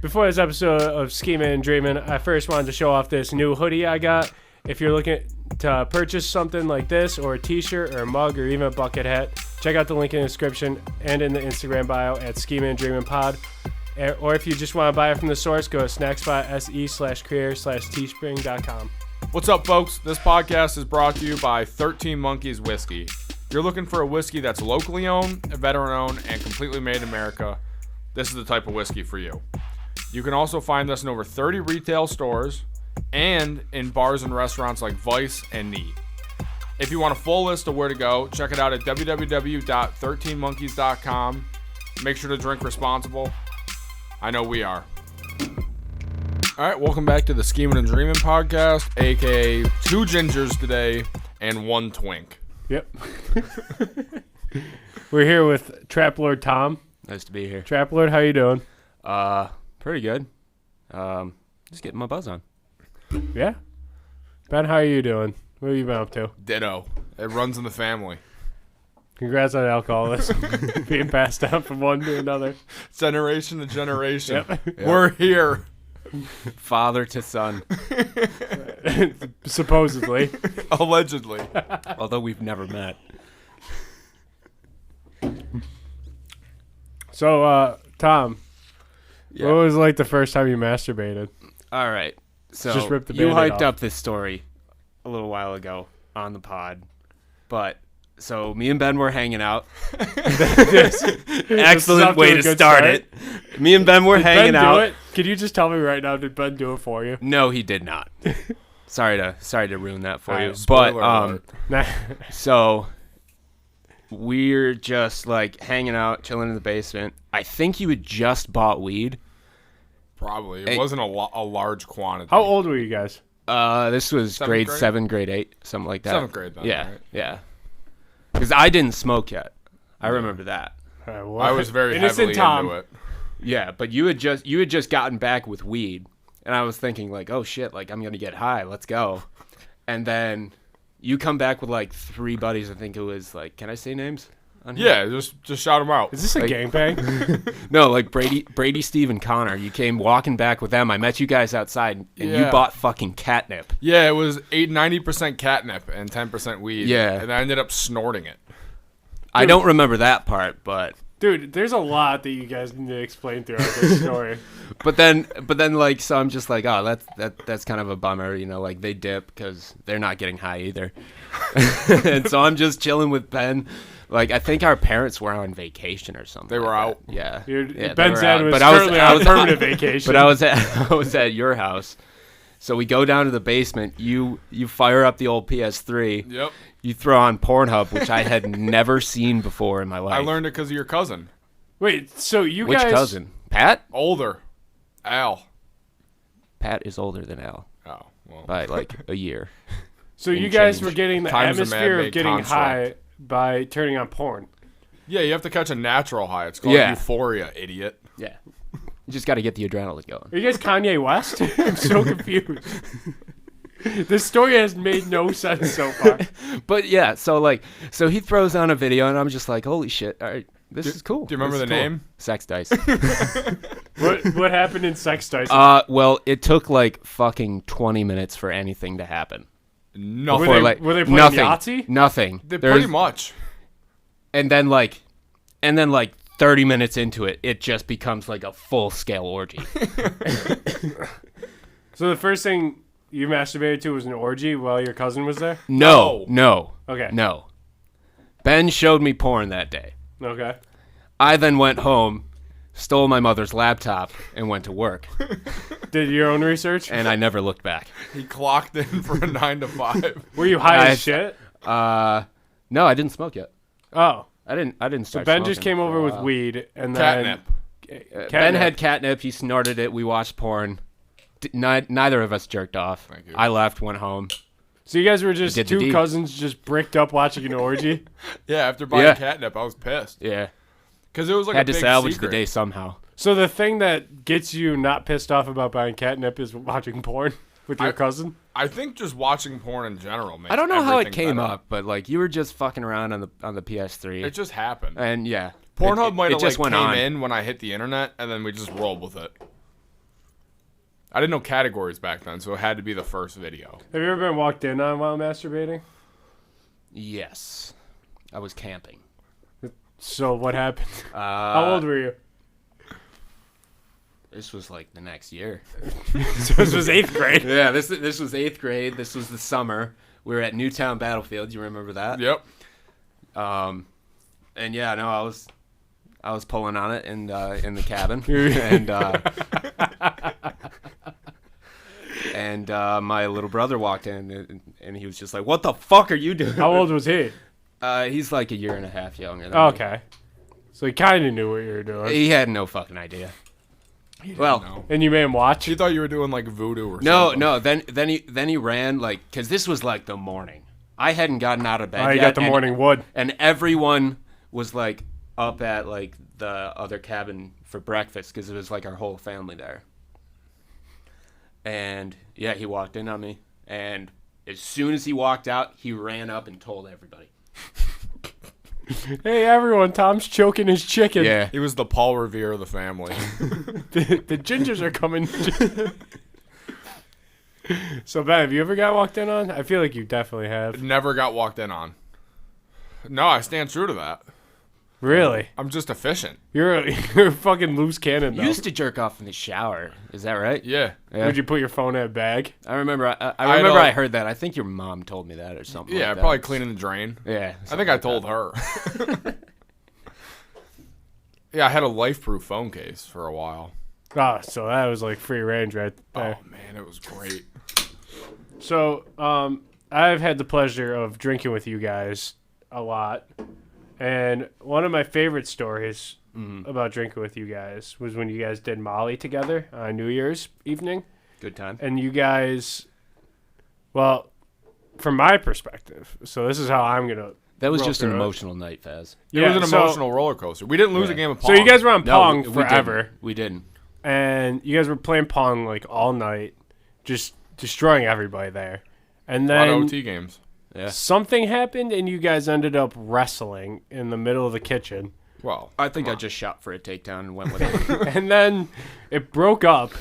Before this episode of Schemin and Dreamin, I first wanted to show off this new hoodie I got. If you're looking to purchase something like this, or a t-shirt, or a mug, or even a bucket hat, check out the link in the description and in the Instagram bio at Schemin and Dreamin Pod. Or if you just want to buy it from the source, go to snackspot.se/creator/teespring.com. What's up, folks? This podcast is brought to you by 13 Monkeys Whiskey. If you're looking for a whiskey that's locally owned, veteran-owned, and completely made in America, this is the type of whiskey for you. You can also find us in over 30 retail stores and in bars and restaurants like Vice and Neat. If you want a full list of where to go, check it out at www.13monkeys.com. Make sure to drink responsible. I know we are. All right, welcome back to the Schemin and Dreamin podcast, aka 2 gingers today and 1 twink. Yep. We're here with TrapLord Tom. Nice to be here. TrapLord, how you doing? Pretty good. Just getting my buzz on. Yeah. Ben, how are you doing? What have you been up to? Ditto. It runs in the family. Congrats on alcoholism being passed down from one to another. Generation to generation. Yep. We're here. Father to son. Supposedly. Allegedly. Although we've never met. So, Tom, Yeah. what was like the first time you masturbated? All right. So Just rip the you Band-Aid hyped off. up this story a little while ago on the pod. But so me and Ben were hanging out. Excellent way to start it. Me and Ben were hanging Ben out. do it? Could you just tell me right now, did Ben do it for you? No, he did not. Sorry to ruin that for you. But Spoiler alert. Nah. so we're just like hanging out, chilling in the basement. I think you had just bought weed. Probably. It Hey. wasn't a large quantity. How old were you guys? This was Seventh grade grade? 7, grade 8, something like that. 7th grade then, Yeah, right? yeah. Because I didn't smoke yet. I remember that. I was very Innocent heavily Tom. into it. Yeah, but you had just gotten back with weed, and I was thinking like, oh shit, like I'm gonna get high. Let's go. And then you come back with like 3 buddies. I think it was like, can I say names? On here? Yeah, just shout them out. Is this a Like- gangbang? No, like Brady, Steve, and Connor. You came walking back with them. I met you guys outside, and you Yeah. bought fucking catnip. Yeah, it was 90% catnip and 10% weed. Yeah. And I ended up snorting it. I don't remember that part, but Dude, there's a lot that you guys need to explain throughout this story. but then like, so I'm just like, oh, that's kind of a bummer, you know, like they dip because they're not getting high either. And so I'm just chilling with Ben. Like, I think our parents were on vacation or something. They were like out. that. Yeah. Ben's they were dad out. was But currently I on was permanent vacation. But I was at your house. So we go down to the basement. You fire up the old PS3. Yep. You throw on Pornhub, which I had never seen before in my life. I learned it because of your cousin. Wait, so you Which guys... cousin? Pat? Older. Al. Pat is older than Al Oh, well. by like a year. So you and guys change. were getting the Time's a atmosphere of man-made getting construct. high by turning on porn. Yeah, you have to catch a natural high. It's called Yeah. euphoria, idiot. Yeah. You just got to get the adrenaline going. Are you guys Kanye West? I'm so confused. This story has made no sense so far. But yeah, so he throws on a video, and I'm just like, holy shit! All right, this is cool. Do you remember This the is cool. name? Sex Dice. What happened in Sex Dice? Well, it took like fucking 20 minutes for anything to happen. Nothing. Were they- Like, were they playing nothing, Yahtzee? Nothing. They There's- pretty much. And then like 30 minutes into it, it just becomes like a full scale orgy. So the first thing you masturbated to was an orgy while your cousin was there? No. Okay. No. Ben showed me porn that day. Okay. I then went home, stole my mother's laptop, and went to work. Did your own research? And I never looked back. He clocked in for a 9 to 5. Were you high I- as shit? No, I didn't smoke yet. Oh. I didn't So start Ben just smoking came for a over with while. weed and Catnip. then... Ben had catnip. He snorted it. We watched porn. Neither of us jerked off. Thank you. I left, went home. So you guys were just Did the 2 deed. cousins just bricked up watching an orgy? Yeah, after buying Yeah. catnip, I was pissed. Yeah. Because it was like Had a to big salvage secret. the day somehow. So the thing that gets you not pissed off about buying catnip is watching porn with your cousin? I think just watching porn in general makes I don't know how it everything came better. up, but like you were just fucking around on the PS3. It just happened. and yeah. Pornhub it might have just like went came on. in when I hit the internet, and then we just rolled with it. I didn't know categories back then, so it had to be the first video. Have you ever been walked in on while masturbating? Yes. I was camping. So what happened? How old were you? This was like the next year. So this was 8th grade. Yeah, this was 8th grade. This was the summer. We were at Newtown Battlefield. You remember that? Yep. And yeah, no, I was pulling on it in the cabin, and my little brother walked in, and he was just like, "What the fuck are you doing?" How old was he? He's like a year and a half younger than me. Okay. So he kind of knew what you were doing. He had no fucking idea. Well, No. And you made him watch? He thought you were doing like voodoo or no, something. no. Then he ran like, because this was like the morning. I hadn't gotten out of bed Oh, yet. you got the morning wood. And everyone was like up at like the other cabin for breakfast because it was like our whole family there. And yeah, he walked in on me, and as soon as he walked out, he ran up and told everybody. Hey, everyone, Tom's choking his chicken. Yeah. He was the Paul Revere of the family. The gingers are coming. So, Ben, have you ever got walked in on? I feel like you definitely have. Never got walked in on. No, I stand true to that. Really? I'm just efficient. You're a fucking loose cannon, though. You used to jerk off in the shower. Is that right? Yeah. Yeah. Would you put your phone in a bag? I remember. I I remember. don't- I heard that. I think your mom told me that or something. Yeah, like that. probably cleaning the drain. Yeah. I think I told her. Yeah, I had a life-proof phone case for a while. Oh, so that was like free range right there. Oh, man, it was great. So, I've had the pleasure of drinking with you guys a lot. And one of my favorite stories about drinking with you guys was when you guys did Molly together on New Year's evening. Good time. And you guys, well, from my perspective, so this is how I'm going to. That was roll just an through it. emotional night, Faz. It was an emotional roller coaster. We didn't lose a game of So Pong. you guys were on Pong we forever. didn't. We didn't. And you guys were playing Pong like all night, just destroying everybody there. And a lot of then OT games. Yeah. something happened, and you guys ended up wrestling in the middle of the kitchen. Well, I think I just shot for a takedown and went with it. And then it broke up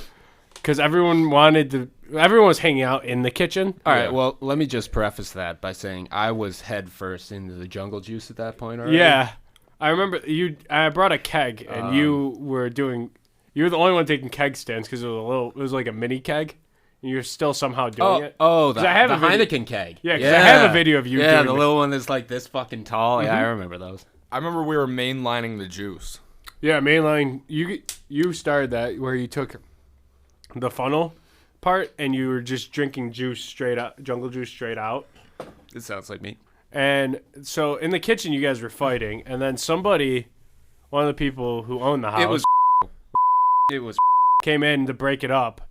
because everyone was hanging out in the kitchen. All right. Yeah. Well, let me just preface that by saying I was head first into the jungle juice at that point already. Yeah. I remember I brought a keg, and you were the only one taking keg stands because it was like a mini keg. And you're still somehow doing it. Oh, the, 'Cause I have the a video- Heineken keg. Yeah, 'cause I have a video of you Yeah, doing the it. little one that's like this fucking tall. Yeah, I remember those. I remember we were mainlining the juice. Yeah, mainline. You started that where you took the funnel part and you were just drinking juice straight out, jungle juice straight out. It sounds like me. And so in the kitchen, you guys were fighting, and then one of the people who owned the house, It was. came in to break it up,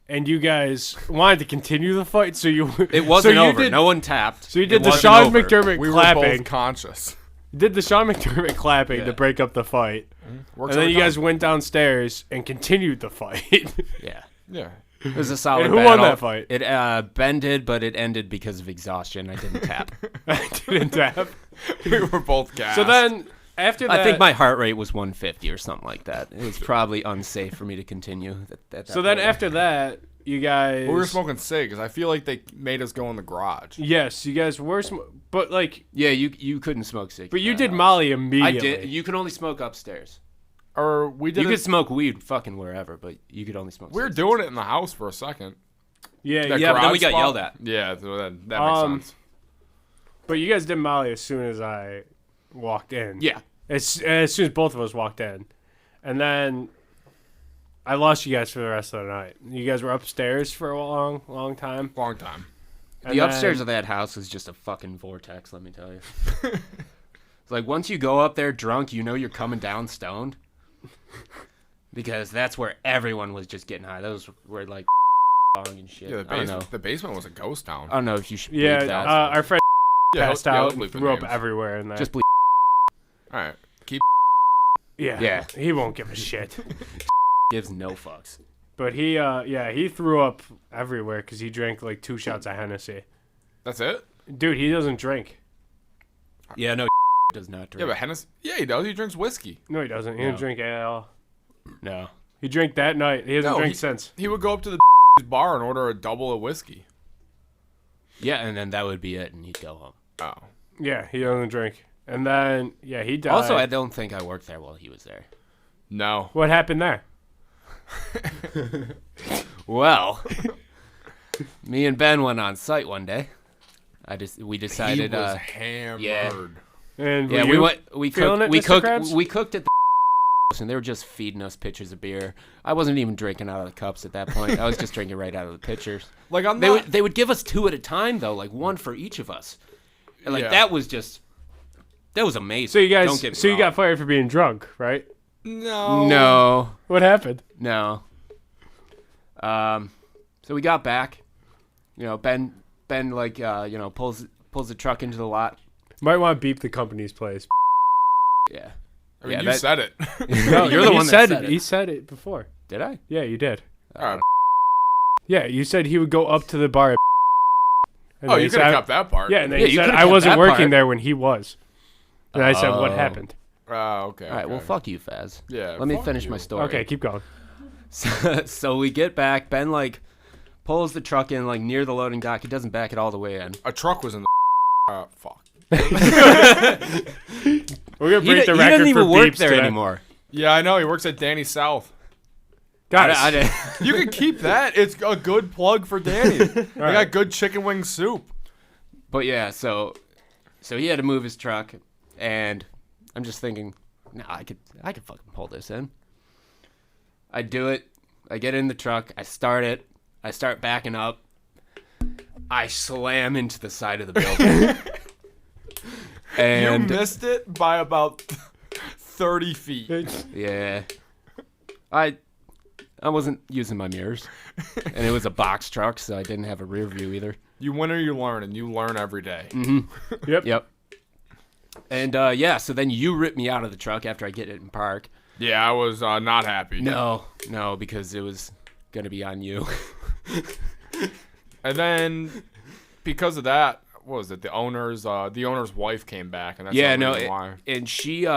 and you guys wanted to continue the fight. So It wasn't so you over. No one tapped. So you did It the wasn't Sean over. McDermott We were clapping. both conscious. You did the Sean McDermott clapping Yeah. to break up the fight, Works and then every you guys time. went downstairs and continued the fight. Yeah. Yeah. It was a solid And who battle. won that fight? It Ben did, but it ended because of exhaustion. I didn't tap. I didn't tap. We were both gassed. So then after that, I think my heart rate was 150 or something like that. It was probably unsafe for me to continue. So then after that, you guys. we were smoking cigs. I feel like they made us go in the garage. Yes, you guys were, but like, Yeah, you couldn't smoke cigarettes. but you did Molly I immediately. did. You could only smoke upstairs. Or we did You could it, smoke weed fucking wherever, but you could only smoke. we were cigarettes. doing it in the house for a second. Yeah, That Yeah, but then garage we got spot? yelled at. Yeah, so that makes sense. but you guys did Molly as soon as I walked in. Yeah. as soon as both of us walked in, and then I lost you guys for the rest of the night. You guys were upstairs for a long time. Long time. And The then- upstairs of that house is just a fucking vortex, let me tell you. It's like once you go up there drunk, you know you're coming down stoned. Because that's where everyone was just getting high. Those were like and shit. Yeah, I don't know. the basement was a ghost town. I don't know if you should Yeah, bleep that. our friend Yeah, passed yeah, out let's and bleep the threw up names. everywhere in there. Just bleep. All right. Keep. yeah, he won't give a shit. Gives no fucks. But he threw up everywhere because he drank like 2 shots of Hennessy. That's it? Dude, he doesn't drink. Yeah, no, does not drink. Yeah, but Hennessy. Yeah, he does. He drinks whiskey. No, he doesn't. He No. doesn't drink ale. No, He drank that night. He hasn't drank since. He would go up to the bar and order a double of whiskey. Yeah, and then that would be it, and he'd go home. Oh. Yeah, he doesn't drink. And then, yeah, he died. Also, I don't think I worked there while he was there. No. What happened there? Well, me and Ben went on site one day. We decided. He was hammered. Yeah. And Yeah, we cooked. it, We Mr. cooked. Krabs? We cooked at the and they were just feeding us pitchers of beer. I wasn't even drinking out of the cups at that point. I was just drinking right out of the pitchers. Like They would give us 2 at a time though, like one for each of us. And that was amazing. So you guys, Don't get me so you wrong. got fired for being drunk, right? No. What happened? No. So we got back. You know, Ben like pulls the truck into the lot. Might want to beep the company's place. Yeah. I mean, you said it. No, You're the he one that said said it. He said it before. Did I? Yeah, you did. All right. Yeah, you said he would go up to the bar. And Oh, then you he could have said- kept that part. Yeah, and then Yeah, he you said could've I kept wasn't that working part. there when he was. And I said, what Oh. happened? Okay. All right, well, okay. fuck you, Faz. Yeah. Let me fuck finish you. my story. Okay, keep going. So we get back. Ben, like, pulls the truck in, like, near the loading dock. He doesn't back it all the way in. A truck was in the. Fuck. We're going to He break the doesn't record even for work beeps there today. anymore. Yeah, I know. He works at Danny South. Guys, You can keep that. It's a good plug for Danny. They got good chicken wing soup. But, yeah, so he had to move his truck. And I'm just thinking, no, I could fucking pull this in. I do it. I get in the truck. I start it. I start backing up. I slam into the side of the building. And You missed it by about 30 feet. yeah, I wasn't using my mirrors, and it was a box truck, so I didn't have a rear view either. You win or you learn, and you learn every day. Yep. And so then you rip me out of the truck after I get it in park. Yeah, I was not happy. No, because it was gonna be on you. And then, because of that, what was it? The owner's wife came back, and that's Yeah, the no, reason why. and she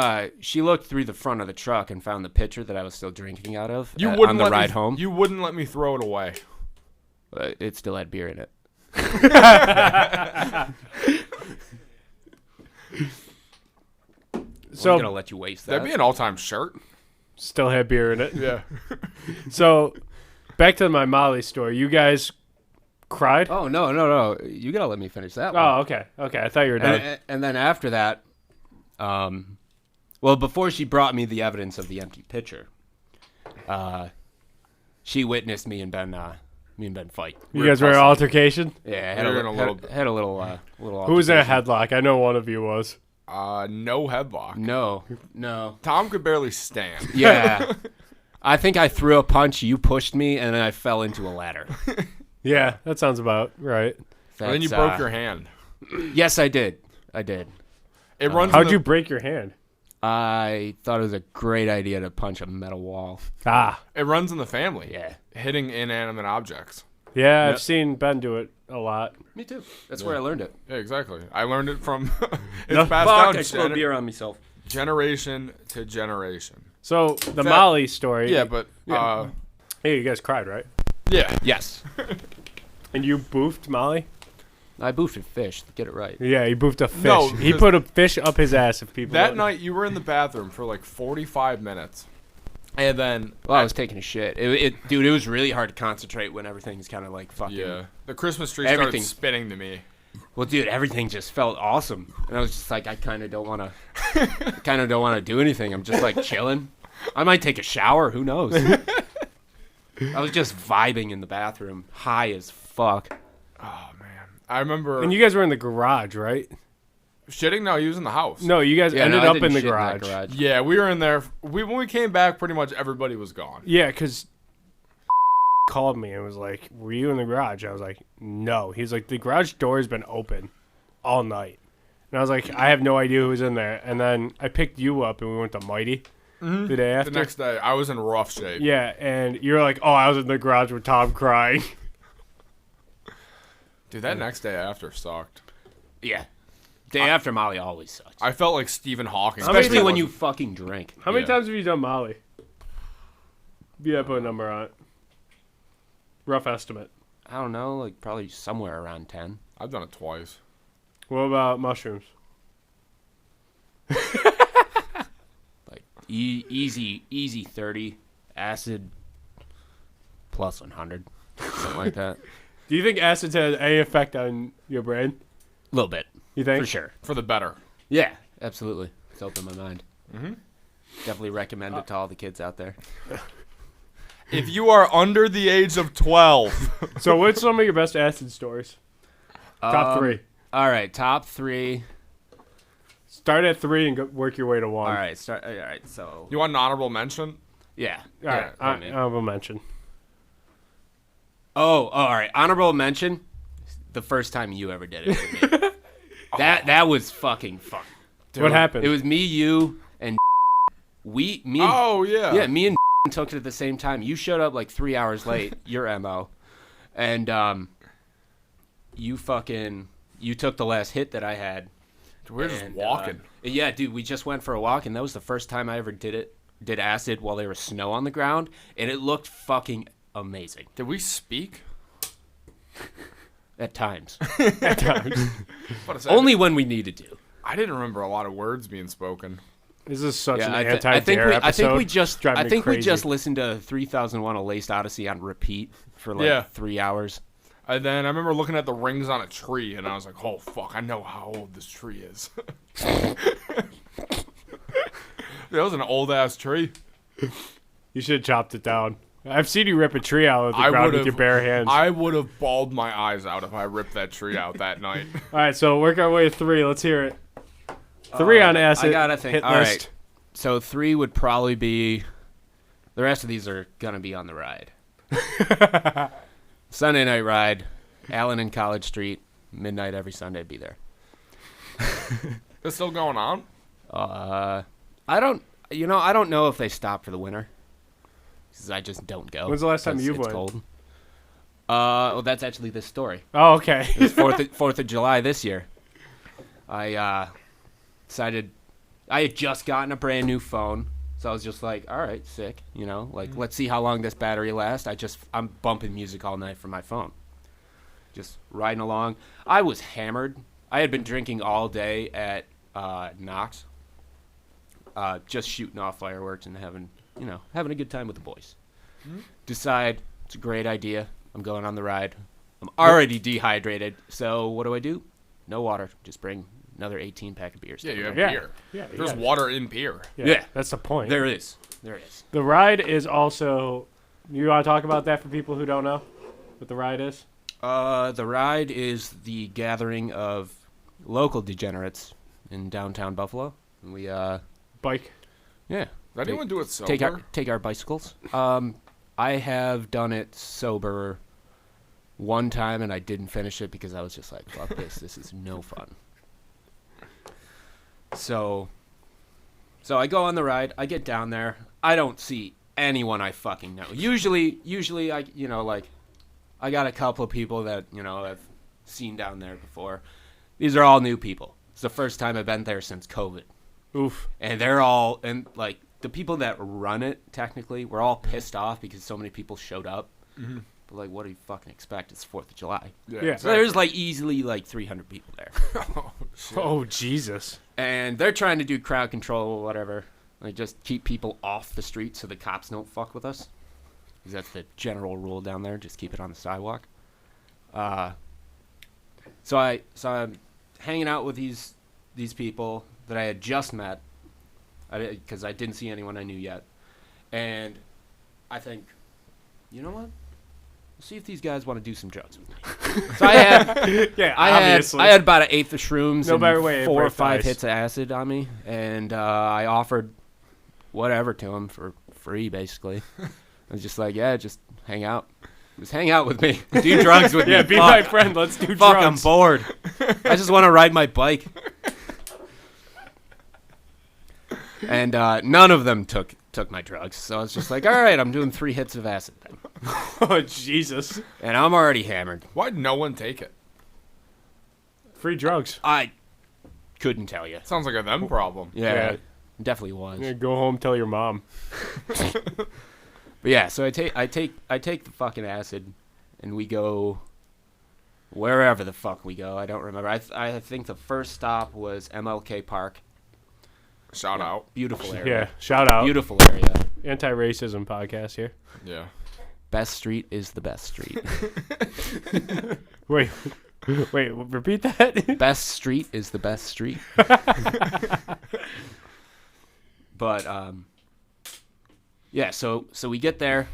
looked through the front of the truck and found the pitcher that I was still drinking out of You on wouldn't the let ride me, home. You wouldn't let me throw it away. It still had beer in it. So I'm gonna let you waste that. That'd be an all-time shirt. still had beer in it. Yeah. So back to my Molly story. You guys cried? Oh no! You gotta let me finish that one. Oh, okay. I thought you were done. And then after that, well, before she brought me the evidence of the empty pitcher, she witnessed me and Ben fight. You guys were in an altercation? Yeah, We were in a little had a little Who was in a altercation. headlock? I know one of you was. No headlock. No. Tom could barely stand. Yeah. I think I threw a punch, you pushed me, and then I fell into a ladder. Yeah, that sounds about right. And then you That's, broke your hand. Yes, I did. It runs. How'd in you the, break your hand? I thought it was a great idea to punch a metal wall. Ah. It runs in the family. Yeah. Hitting inanimate objects. Yeah, Yep. I've seen Ben do it a lot. Me too. That's where I learned it. Yeah, exactly. I learned it from. It's No, passed Fuck, down I spilled beer on myself. generation to generation. So the That- Molly story. Yeah, but Hey, you guys cried, right? yeah. Yes. And you boofed Molly? I boofed a fish. Get it right. Yeah, he boofed a fish. No, he because- put a fish up his ass. If people That don't- night you were in the bathroom for like 45 minutes, and then Well, I was taking a shit. Dude, it was really hard to concentrate when everything's kind of like fucking. yeah, the Christmas tree Everything. started spinning to me. Well, dude, everything just felt awesome, and I was just like, I kind of don't want to do anything. I'm just like chilling. I might take a shower. Who knows? I was just vibing in the bathroom, high as fuck. Oh man, I remember And you guys were in the garage, right? shitting. No, he was in the house. No, you guys ended I up didn't in the shit that garage. Yeah, we were in there. When we came back, pretty much everybody was gone. Yeah, because called me and was like, "Were you in the garage?" I was like, "No." He's like, "The garage door has been open all night," and I was like, "I have no idea who was in there." And then I picked you up and we went to Mighty the day after. The next day, I was in rough shape. Yeah, and you're like, "Oh, I was in the garage with Tom crying." Dude, that next day after sucked. Yeah. Day after Molly always sucks. I felt like Stephen Hawking. Especially when you fucking drink. How many Yeah. times have you done Molly? Yeah, put a number on it. Rough estimate. I don't know, like probably somewhere around 10. I've done it twice. What about mushrooms? Like easy 30. Acid plus 100, something like that. Do you think acids had any effect on your brain? A little bit, You think? for sure. For the better. Yeah, absolutely. It's opened my mind. Mm-hmm. Definitely recommend it to all the kids out there. If you are under the age of 12. So what's some of your best acid stories? Top 3. All right, top 3. Start at 3 and work your way to 1. All right, so You want an honorable mention? yeah. All right. I mean. Honorable mention. Oh, all right. Honorable mention. The first time you ever did it with me. That was fucking fun. What happened? It was me, you, and me and Oh, yeah. yeah, me and took it at the same time. You showed up like 3 hours late. Your MO, and you took the last hit that I had. We're just walking. Yeah, dude, we just went for a walk, and that was the first time I ever did acid while there was snow on the ground, and it looked fucking amazing. Did we speak? At times. At times. Only when we needed to. I didn't remember a lot of words being spoken. This is such an I anti-dare episode. I think we just Drive me crazy. listened to 3001: A Laced Odyssey on repeat for like 3 hours. And then I remember looking at the rings on a tree, and I was like, oh, fuck, I know how old this tree is. That was an old-ass tree. You should have chopped it down. I've seen you rip a tree out of the ground with your bare hands. I would have bawled my eyes out if I ripped that tree out that night. All right, so work our way to 3. Let's hear it. 3 on acid. I gotta think. Hit All list. right. So 3 would probably be. The rest of these are gonna be on the ride. Sunday night ride, Allen and College Street, midnight every Sunday. Be there. It's still going on? I don't know if they stop for the winter. 'Cause I just don't go. When's the last time you it's went? cold. Well, that's actually this story. Oh, okay. It was 4th of July this year. I decided I had just gotten a brand new phone, so I was just like, all right, sick. Let's see how long this battery lasts. I'm bumping music all night from my phone, just riding along. I was hammered. I had been drinking all day at Knox, just shooting off fireworks and having a good time with the boys. Decide it's a great idea. I'm going on the ride. I'm already dehydrated, so what do? No water. Just bring another 18-pack of beers. Yeah, you have Yeah. beer. Yeah, There's water in beer. Yeah. That's the point. There is. The ride is also. You want to talk about that for people who don't know what the ride is? The ride is the gathering of local degenerates in downtown Buffalo. And we Bike. yeah. Did anyone do it sober? Take our bicycles. I have done it sober one time, and I didn't finish it because I was just like, fuck this. This is no fun. So I go on the ride. I get down there. I don't see anyone I fucking know. Usually I got a couple of people that, I've seen down there before. These are all new people. It's the first time I've been there since COVID. Oof. And they're all, and like, the people that run it, technically, were all pissed off because so many people showed up. Mm-hmm. But, like, what do you fucking expect? It's 4th of July. Yeah. So there's, like, easily, 300 people there. Oh, Jesus. And they're trying to do crowd control or whatever. Like, just keep people off the street so the cops don't fuck with us. Because that's the general rule down there. Just keep it on the sidewalk. So I'm hanging out with these people that I had just met. Because I didn't see anyone I knew yet. And I think, you know what? Let's see if these guys want to do some drugs with me. So I had about an eighth of shrooms and 4 or 5 hits of acid on me. And I offered whatever to them for free, basically. I was just like, yeah, just hang out. Just hang out with me. Do drugs with me. Yeah, be my friend. Let's do drugs. Fuck, I'm bored. I just want to ride my bike. And none of them took my drugs. So I was just like, all right, I'm doing 3 hits of acid then. Oh, Jesus. And I'm already hammered. Why'd no one take it? Free drugs. I couldn't tell you. Sounds like a them problem. Yeah, definitely was. Yeah, go home, tell your mom. But But yeah, so I take the fucking acid, and we go wherever the fuck we go. I don't remember. I think the first stop was MLK Park. Shout out. Beautiful area. Yeah, shout out. Beautiful area. Anti-racism podcast here. Yeah. Best street is the best street. Wait, repeat that. Best street is the best street. But yeah, so we get there,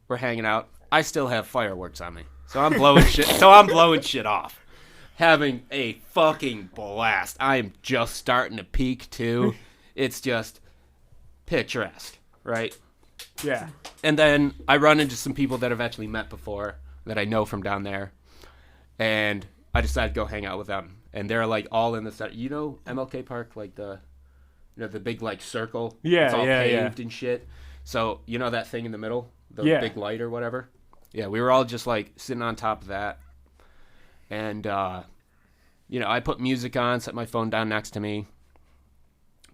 we're hanging out. I still have fireworks on me, so I'm blowing shit. So I'm blowing shit off, having a fucking blast. I am just starting to peak too. It's just picturesque, right? Yeah. And then I run into some people that I've actually met before that I know from down there, and I decided to go hang out with them. And they're like all in the set. You know MLK Park, like the big like circle. Yeah, it's all yeah, paved and shit. So you know that thing in the middle, the Yeah. big light or whatever. Yeah, we were all just like sitting on top of that, and I put music on, set my phone down next to me.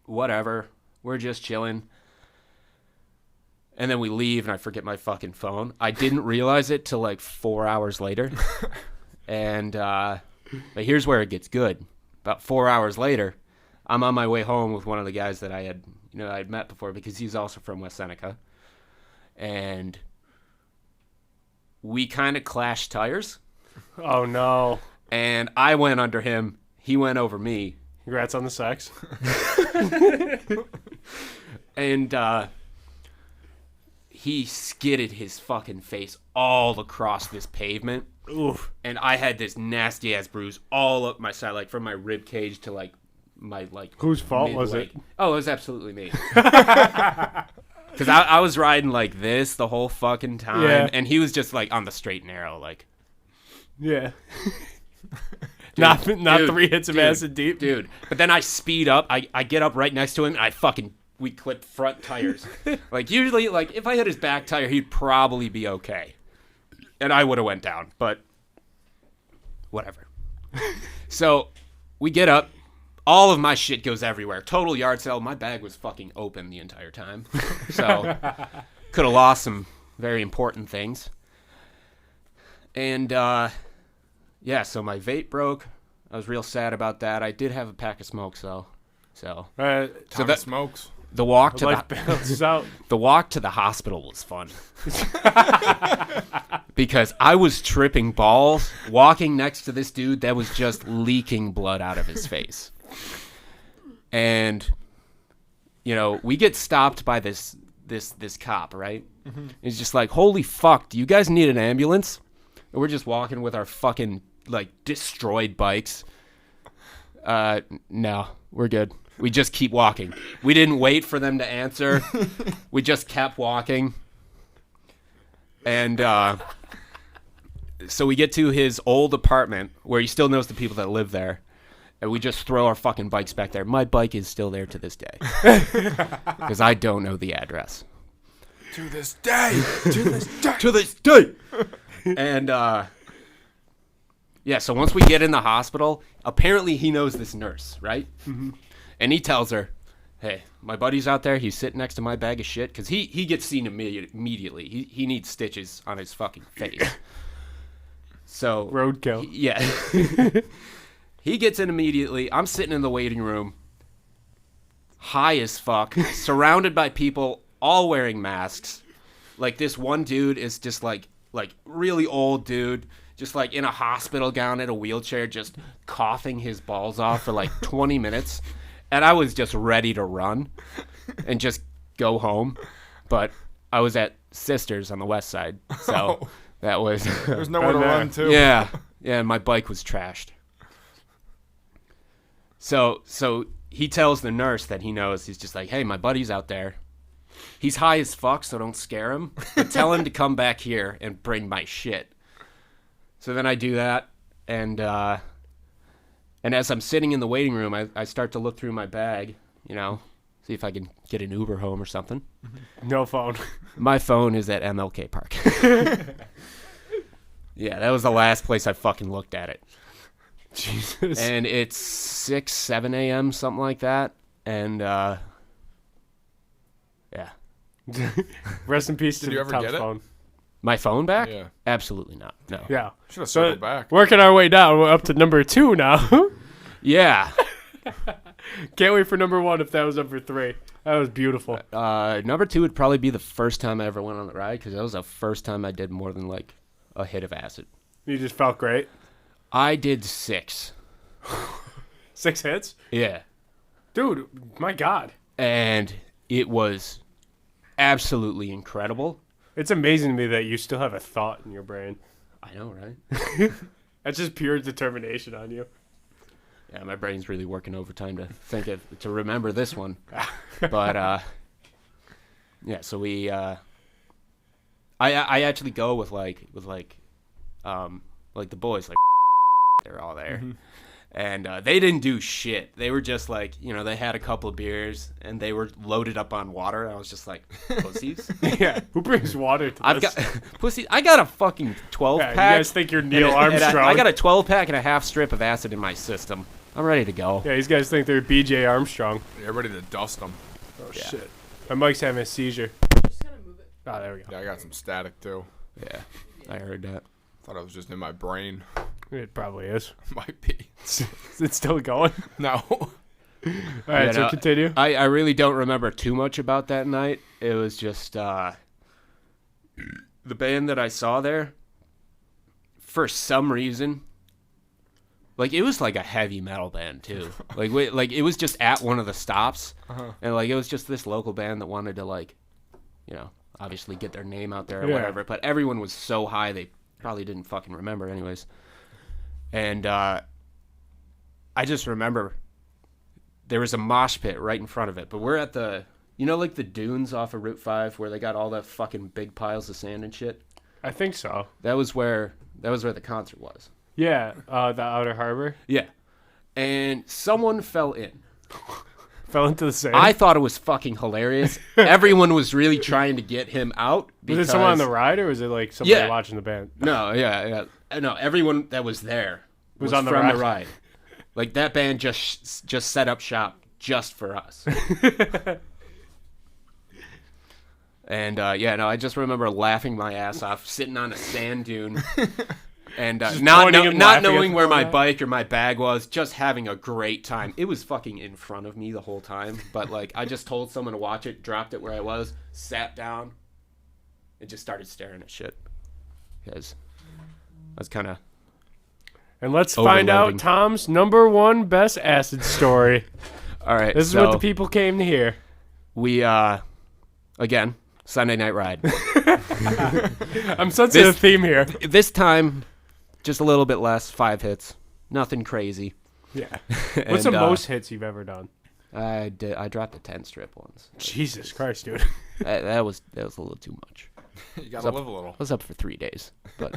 Whatever, we're just chilling. And then we leave, and I forget my fucking phone. I didn't realize it till like 4 hours later. And but here's where it gets good. About 4 hours later, I'm on my way home with one of the guys that I'd met before, because he's also from West Seneca. And we kind of clashed tires. Oh no. And I went under him. He went over me. Congrats on the sex. And he skidded his fucking face all across this pavement. Oof. And I had this nasty ass bruise all up my side, like from my rib cage to like my like. Whose fault was mid-leg. it? Oh, it was absolutely me. Because I was riding like this the whole fucking time, Yeah. and he was just like on the straight and narrow, like. Yeah. Dude, not dude, 3 hits of dude, acid deep. Dude. But then I speed up. I get up right next to him, and we clip front tires. Like, usually, like, if I hit his back tire, he'd probably be okay. And I would have went down, but whatever. So, we get up. All of my shit goes everywhere. Total yard sale. My bag was fucking open the entire time. So, could have lost some very important things. And, yeah, so my vape broke. I was real sad about that. I did have a pack of smokes, though. So Tom smokes. the walk to Life balances out. the walk to the hospital was fun. Because I was tripping balls walking next to this dude that was just leaking blood out of his face. And we get stopped by this cop, right? Mm-hmm. He's just like, "Holy fuck, do you guys need an ambulance?" And we're just walking with our fucking like destroyed bikes. No, we're good. We just keep walking. We didn't wait for them to answer. We just kept walking. And so we get to his old apartment where he still knows the people that live there. And we just throw our fucking bikes back there. My bike is still there to this day. Because I don't know the address. To this day. To this day. To this day. And yeah, so once we get in the hospital, apparently he knows this nurse, right? Mm-hmm. And he tells her, "Hey, my buddy's out there. He's sitting next to my bag of shit." Because he gets seen immediately. He needs stitches on his fucking face. So Roadkill. yeah. He gets in immediately. I'm sitting in the waiting room, high as fuck, surrounded by people all wearing masks. Like, this one dude is just like really old dude, just like in a hospital gown in a wheelchair, just coughing his balls off for like 20 minutes. And I was just ready to run and just go home. But I was at Sisters on the west side, so that was... There's nowhere to run to. Yeah, and my bike was trashed. So he tells the nurse that he knows. He's just like, "Hey, my buddy's out there. He's high as fuck, so don't scare him. But tell him to come back here and bring my shit." So then I do that, and as I'm sitting in the waiting room, I start to look through my bag, see if I can get an Uber home or something. No phone. My phone is at MLK Park. Yeah, that was the last place I fucking looked at it. Jesus. And it's 6, 7 a.m., something like that. And, yeah. Rest in peace Did to you ever Tom's get it? phone. My phone back? Yeah. Absolutely not. No. Yeah. Should have circled back. Working our way down. We're up to number 2 now. Yeah. Can't wait for number 1 if that was number 3. That was beautiful. Number 2 would probably be the first time I ever went on the ride because that was the first time I did more than like a hit of acid. You just felt great. I did 6. 6 hits? Yeah. Dude, my God. And it was absolutely incredible. It's amazing to me that you still have a thought in your brain. I know, right? That's just pure determination on you. Yeah, my brain's really working overtime to remember this one. But yeah, so we I actually go with the boys, like they're all there. Mm-hmm. And they didn't do shit. They were just like, they had a couple of beers and they were loaded up on water. I was just like, pussies. Yeah, who brings water to I've this? got pussy. I got a fucking 12 Yeah, pack. you guys think you're Neil Armstrong? I got a 12 pack and a half strip of acid in my system. I'm ready to go. Yeah, these guys think they're BJ Armstrong. You're ready to dust them. Oh, Yeah. shit. My mic's having a seizure. Just gotta move it. Oh, there we go. Yeah, I got some static too. Yeah, I heard that. Thought it was just in my brain. It probably is. Might be. It's still going. No. All right, Yeah, so no, continue. I really don't remember too much about that night. It was just the band that I saw there, for some reason, like it was like a heavy metal band too. like it was just at one of the stops, and like it was just this local band that wanted to obviously get their name out there or Yeah. whatever. But everyone was so high they probably didn't fucking remember anyways. And I just remember there was a mosh pit right in front of it. But we're at the, like the dunes off of Route 5 where they got all that fucking big piles of sand and shit. I think so. That was where the concert was. Yeah, the Outer Harbor. Yeah. And someone fell in. Fell into the sand. I thought it was fucking hilarious. Everyone was really trying to get him out. Was it someone on the ride, or was it like somebody Yeah. watching the band? No, yeah. No, everyone that was there Was was on the from ride. the ride. Like that band just set up shop just for us. And I just remember laughing my ass off, sitting on a sand dune, and not pointing and not laughing at knowing where the my guy. bike or my bag was, just having a great time. It was fucking in front of me the whole time, but like I just told someone to watch it, dropped it where I was, sat down, and just started staring at shit. Because I was kind of. And let's find out Overloading. Tom's number 1 best acid story. All right. This is what the people came to hear. We again, Sunday night ride. I'm sensing a theme here. This time, just a little bit less, 5 hits. Nothing crazy. Yeah. What's the And, most hits you've ever done? I dropped a 10 strip once. Jesus Christ, dude. That was a little too much. You gotta live a little. I was up for 3 days, but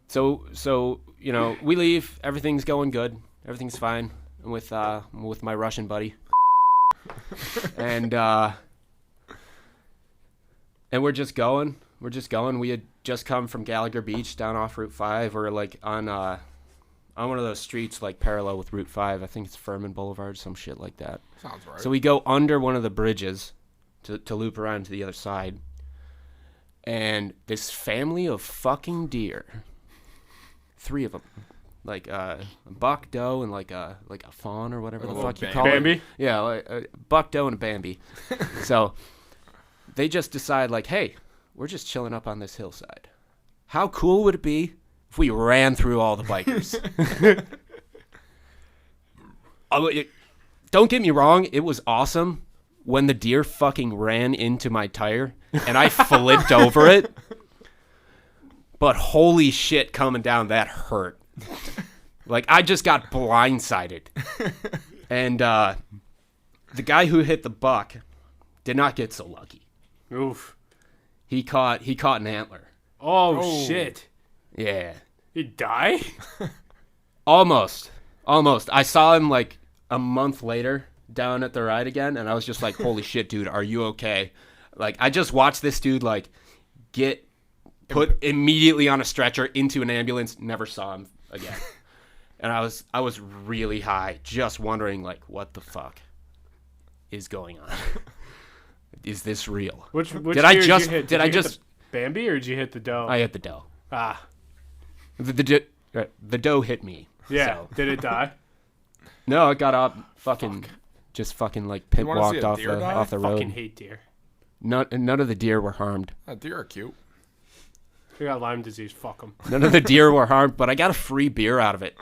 So we leave. Everything's going good. Everything's fine with my Russian buddy, and we're just going. We had just come from Gallagher Beach down off Route 5. We're like on one of those streets like parallel with Route 5. I think it's Furman Boulevard, some shit like that. Sounds right. So we go under one of the bridges to loop around to the other side. And this family of fucking deer, 3 of them, like a buck, doe, and like a fawn or whatever Like a the little fuck you Bambi. call it. Bambi? Yeah, like a buck, doe, and a Bambi. So they just decide like, hey, we're just chilling up on this hillside. How cool would it be if we ran through all the bikers? Don't get me wrong, it was awesome when the deer fucking ran into my tire and I flipped over it. But holy shit, coming down, that hurt. Like, I just got blindsided. And the guy who hit the buck did not get so lucky. Oof. He caught an antler. Oh, shit. Yeah. He'd die? Almost. I saw him like a month later down at the ride again, and I was just like, holy shit, dude, are you okay? Like, I just watched this dude like get put immediately on a stretcher into an ambulance, never saw him again. And I was really high, just wondering like, what the fuck? is going on? Is this real? Which Did deer I you just hit? did I you hit just the Bambi or did you hit the doe? I hit the doe. Ah, The doe hit me. yeah. So. Did it die? No, it got up. Just fucking like pit wanna see walked a off deer the die? off the Fucking road. hate deer. None of the deer were harmed. Deer are cute. They got Lyme disease. Fuck them. None of the deer were harmed, but I got a free beer out of it.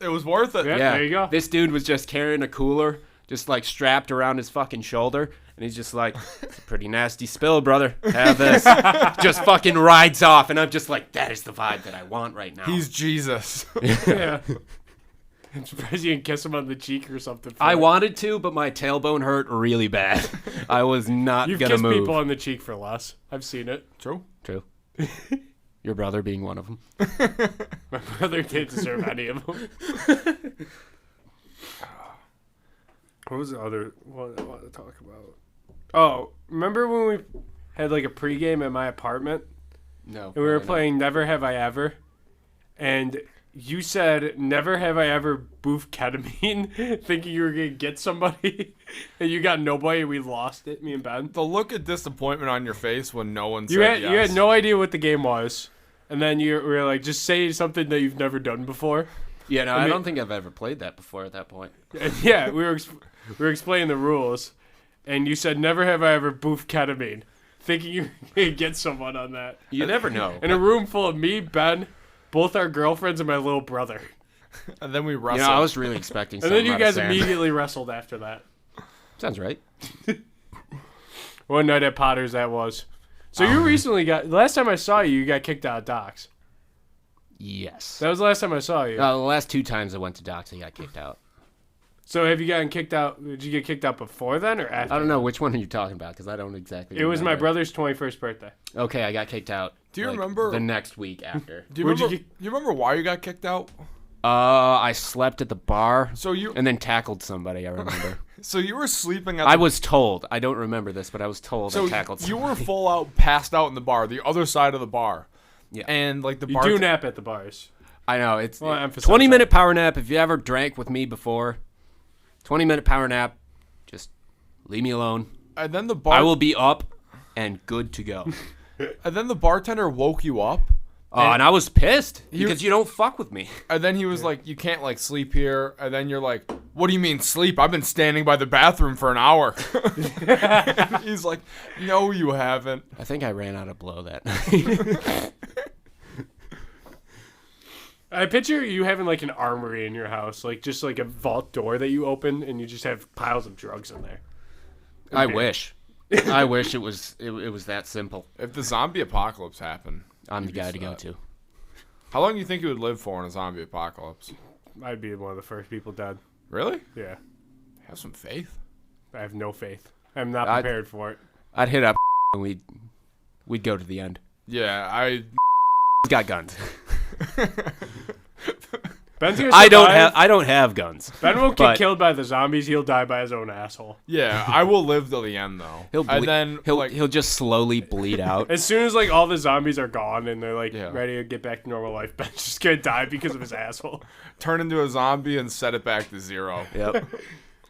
It was worth it. Yeah, Yeah, there you go. This dude was just carrying a cooler, just like strapped around his fucking shoulder, and he's just like, "It's a pretty nasty spill, brother. Have this." Just fucking rides off, and I'm just like, "That is the vibe that I want right now." He's Jesus. Yeah. I'm surprised you didn't kiss him on the cheek or something. for I it. wanted to, but my tailbone hurt really bad. I was not You've gonna kissed move. people on the cheek for less. I've seen it. True. True. Your brother being one of them. My brother didn't deserve any of them. What was the other one I wanted to talk about? Oh, remember when we had like a pregame at my apartment No. and we were playing Never Have I Ever, and you said Never Have I Ever boofed ketamine, thinking you were gonna get somebody, and you got nobody. We lost it, me and Ben. The look of disappointment on your face when no one said You had yes. you had no idea what the game was, and then you were like, just say something that you've never done before. Yeah, no, I I mean- don't think I've ever played that before at that point. And yeah, we were explaining the rules, and you said Never Have I Ever boofed ketamine, thinking you could get someone on that. You never know. In a room full of me, Ben, both our girlfriends, and my little brother. And then we You wrestled. know, I was really expecting And something then you out of guys Sam. immediately wrestled after that. Sounds right. One night at Potter's, that was. So you recently got, last time I saw you, you got kicked out of Doc's. Yes. That was the last time I saw you. The last 2 times I went to Doc's, I got kicked out. So have you gotten kicked out? Did you get kicked out before then or after? I don't know which one are you talking about because I don't exactly. It was my remember. brother's 21st birthday. Okay, I got kicked out. Do you like, remember- the next week after? Do you Where'd you remember? You remember why you got kicked out? I slept at the bar So you and then tackled somebody. I remember. so you were sleeping at. I the, was told. I don't remember this, but I was told So I tackled you somebody. were full out, passed out in the bar, the other side of the bar. Yeah. And like the You bar. do nap at the bars. I know it's Well, I emphasize 20-minute power nap. If you ever drank with me before, 20-minute power nap. Just leave me alone. And then the bar. I will be up and good to go. And then the bartender woke you up. Oh, and I was pissed because you don't fuck with me. And then he was like, "You can't like sleep here." And then you're like, "What do you mean sleep? I've been standing by the bathroom for an hour." And he's like, "No, you haven't." I think I ran out of blow that night. I picture you having like an armory in your house, like just like a vault door that you open and you just have piles of drugs in there. I wish. I wish it was that simple. If the zombie apocalypse happened, I'm the you'd be guy to go set. to. How long do you think you would live for in a zombie apocalypse? I'd be one of the first people dead. Really? Yeah. Have some faith. I have no faith. I'm not I'd- prepared for it. I'd hit up and we'd go to the end. Yeah, I. He's got guns. Ben's gonna I survive. don't have guns. Ben won't get but- killed by the zombies. He'll die by his own asshole. Yeah, I will live till the end though. He'll and then he'll just slowly bleed out. As soon as like all the zombies are gone and they're like Yeah. ready to get back to normal life, Ben's just gonna die because of his asshole. turn into a zombie and set it back to 0. Yep.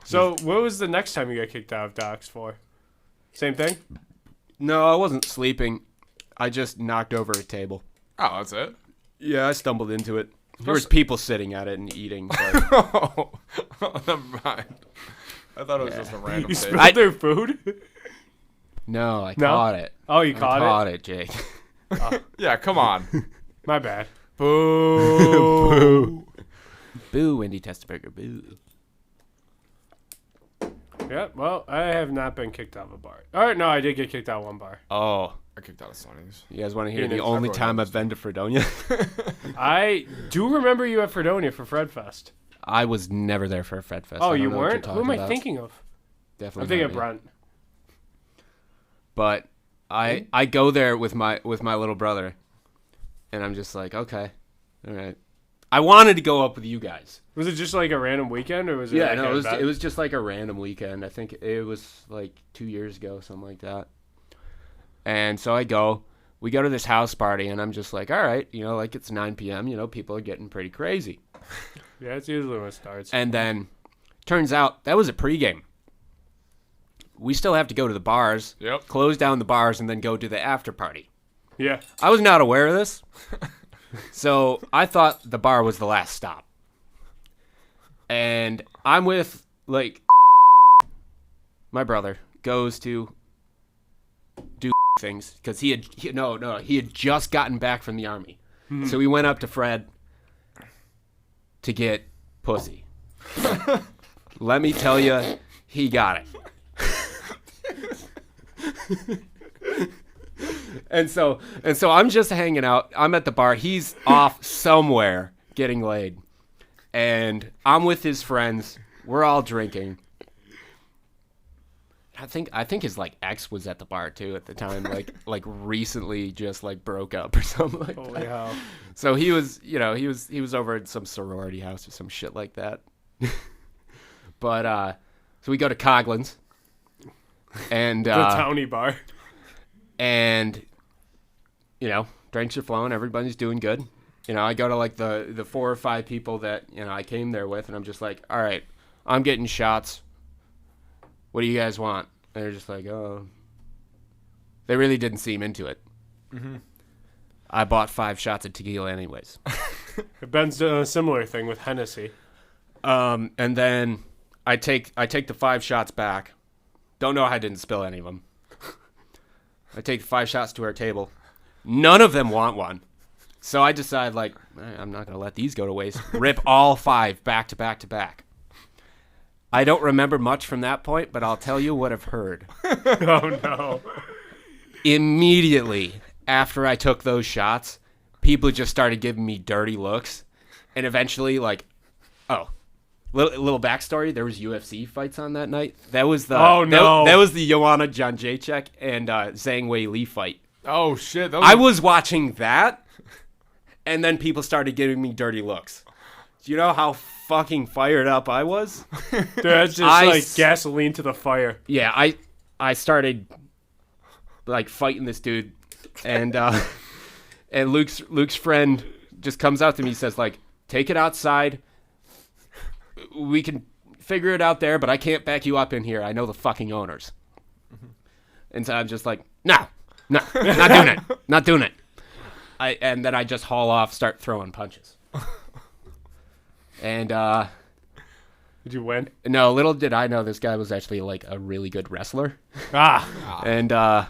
So what was the next time you got kicked out of Doc's for? Same thing? No, I wasn't sleeping. I just knocked over a table. Oh, that's it. Yeah, I stumbled into it. There was people sitting at it and eating. But Oh, never mind. I thought it was just a random You table. spilled their food? no, I No? caught it. Oh, you I caught it? caught it, Jake. Yeah, come on. My bad. Boo. Boo, Wendy Testaberger, boo. Yeah, well, I have not been kicked out of a bar. All right, no, I did get kicked out of one bar. Oh, I kicked out of Sonny's. you guys want to hear Ian the is only everyone time knows I've been to Fredonia? I do remember you at Fredonia for Fred Fest. I was never there for a Fred Fest. Oh, I don't you know what you're weren't? Who am talking I about. thinking of? Definitely I'm thinking not of me. Brent. But I go there with my little brother, and I'm just like, okay, all right. I wanted to go up with you guys. Was it just like a random weekend, or was it? Yeah, like no, an event? it was just like a random weekend. I think it was like 2 years ago, something like that. And so I go. We go to this house party, and I'm just like, all right, like it's 9 p.m. People are getting pretty crazy. Yeah, it's usually when it starts. And then turns out that was a pregame. we still have to go to the bars, Yep. close down the bars, and then go to the after party. Yeah. I was not aware of this, so I thought the bar was the last stop. And I'm with, like, my brother goes to do things because he had just gotten back from the army. So we went up to Fred to get pussy. Let me tell you, he got it. And so I'm just hanging out. I'm at the bar. He's off somewhere getting laid. And I'm with his friends. We're all drinking. I think his like ex was at the bar too at the time, like recently just like broke up or something like Holy that. hell. So he was over at some sorority house or some shit like that. But so we go to Coughlin's and The towny bar. and drinks are flowing, everybody's doing good. I go to like the 4 or 5 people that I came there with, and I'm just like, all right, I'm getting shots. What do you guys want? And they're just like, oh. They really didn't seem into it. Mm-hmm. I bought 5 shots of tequila anyways. Ben's doing a similar thing with Hennessy. And then I take the 5 shots back. Don't know how I didn't spill any of them. I take the 5 shots to our table. None of them want one. So I decide, like, I'm not going to let these go to waste. Rip all 5 back to back to back. I don't remember much from that point, but I'll tell you what I've heard. Oh, no. Immediately after I took those shots, people just started giving me dirty looks. And eventually, like, little backstory, there was UFC fights on that night. That was the that was the Joanna Jędrzejczyk and Zhang Wei Li fight. Oh, shit. I was watching that, and then people started giving me dirty looks. Do you know how fucking fired up I was? Dude, that's just like gasoline to the fire. Yeah, I started like fighting this dude, and Luke's friend just comes out to me and says, like, take it outside. We can figure it out there, but I can't back you up in here. I know the fucking owners. Mm-hmm. And so I'm just like, no, not doing it. Not doing it. And then I just haul off, start throwing punches. And did you win? No, little did I know this guy was actually like a really good wrestler. And yeah.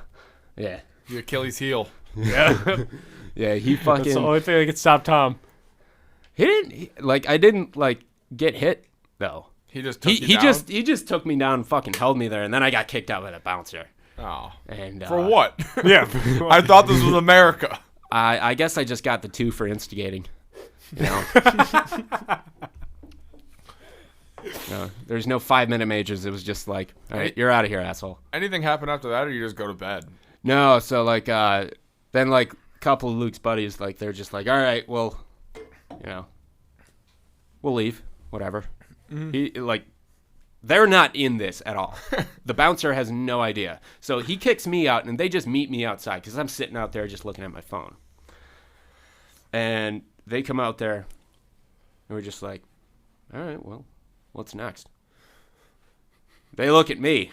The Achilles heel. Yeah. Yeah, he fucking. That's the only thing that could stop Tom. I didn't like get hit though. He just took you down? He just took me down and fucking held me there, and then I got kicked out by the bouncer. Oh. And for what? Yeah. I thought this was America. I guess I just got the 2 for instigating. No, there's no 5-minute majors. It was just like, all right, you're out of here, asshole. Anything happen after that, or you just go to bed? No, so like then like a couple of Luke's buddies, like they're just like, all right, well, we'll leave, whatever. Mm-hmm. They're not in this at all. The bouncer has no idea. So he kicks me out, and they just meet me outside because I'm sitting out there just looking at my phone. And they come out there, and we're just like, all right, well, what's next? They look at me.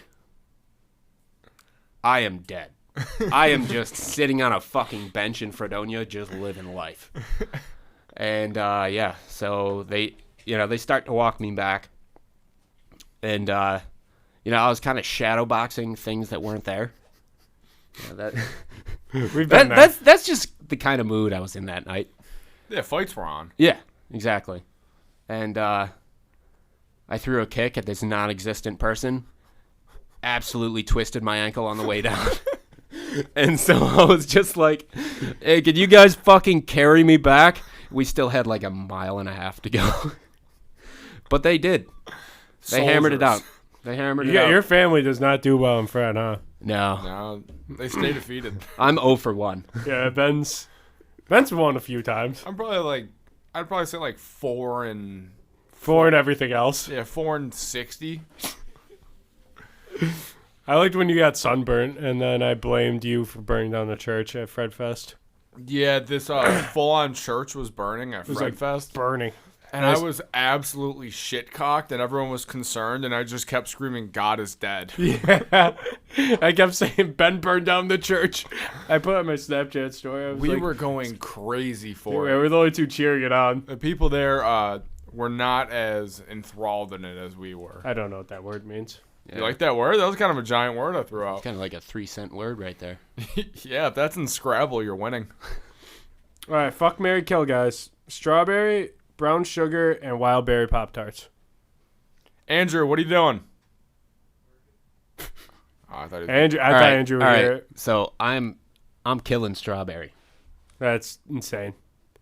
I am dead. I am just sitting on a fucking bench in Fredonia just living life. And, yeah, so they start to walk me back. And, I was kind of shadow boxing things that weren't there. We've done that. That's just the kind of mood I was in that night. Yeah, fights were on. Yeah, exactly. And I threw a kick at this non-existent person. Absolutely twisted my ankle on the way down. And so I was just like, hey, could you guys fucking carry me back? We still had like a mile and a half to go. But they did. They hammered it out. They hammered it out. Your family does not do well in Fred, huh? No. No, they stay defeated. I'm 0 for 1. Yeah, Ben's won a few times. I'd probably say like 4 and... 4 and everything else. Yeah, 4 and 60. I liked when you got sunburnt, and then I blamed you for burning down the church at Fred Fest. Yeah, this full-on church was burning at It was Fred like Fest. burning. And I was absolutely shit-cocked, and everyone was concerned, and I just kept screaming, God is dead. Yeah. I kept saying, Ben burned down the church. I put on my Snapchat story. I was We like, were going crazy we for it. were the only two cheering it on. The people there were not as enthralled in it as we were. I don't know what that word means. Yeah. You like that word? That was kind of a giant word I threw out. Kind of like a 3-cent word right there. Yeah, if that's in Scrabble, you're winning. All right, fuck, marry, kill, guys. Strawberry, brown sugar, and wild berry Pop Tarts. Andrew, what are you doing? Oh, I thought Andrew, I All thought right, Andrew would all hear right. it. So I'm killing strawberry. That's insane.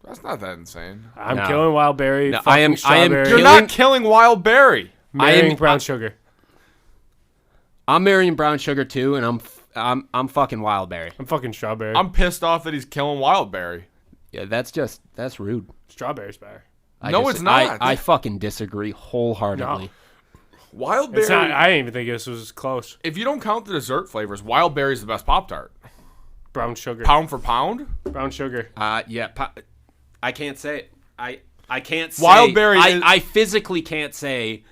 That's not that insane. I'm No. killing wild berry. No, fucking I am strawberry, You're not killing wild berry. marrying I am- brown sugar. I'm marrying brown sugar too, and I'm fucking wild berry. I'm fucking strawberry. I'm pissed off that he's killing wild berry. Yeah, that's rude. Strawberry's better. No, it's not. I fucking disagree wholeheartedly. No. Wild berry. It's not. I didn't even think this was close. If you don't count the dessert flavors, wild berry is the best Pop-Tart. Brown sugar. Pound for pound? Brown sugar. Yeah, I can't say it. I can't say. Wild berry is- I physically can't say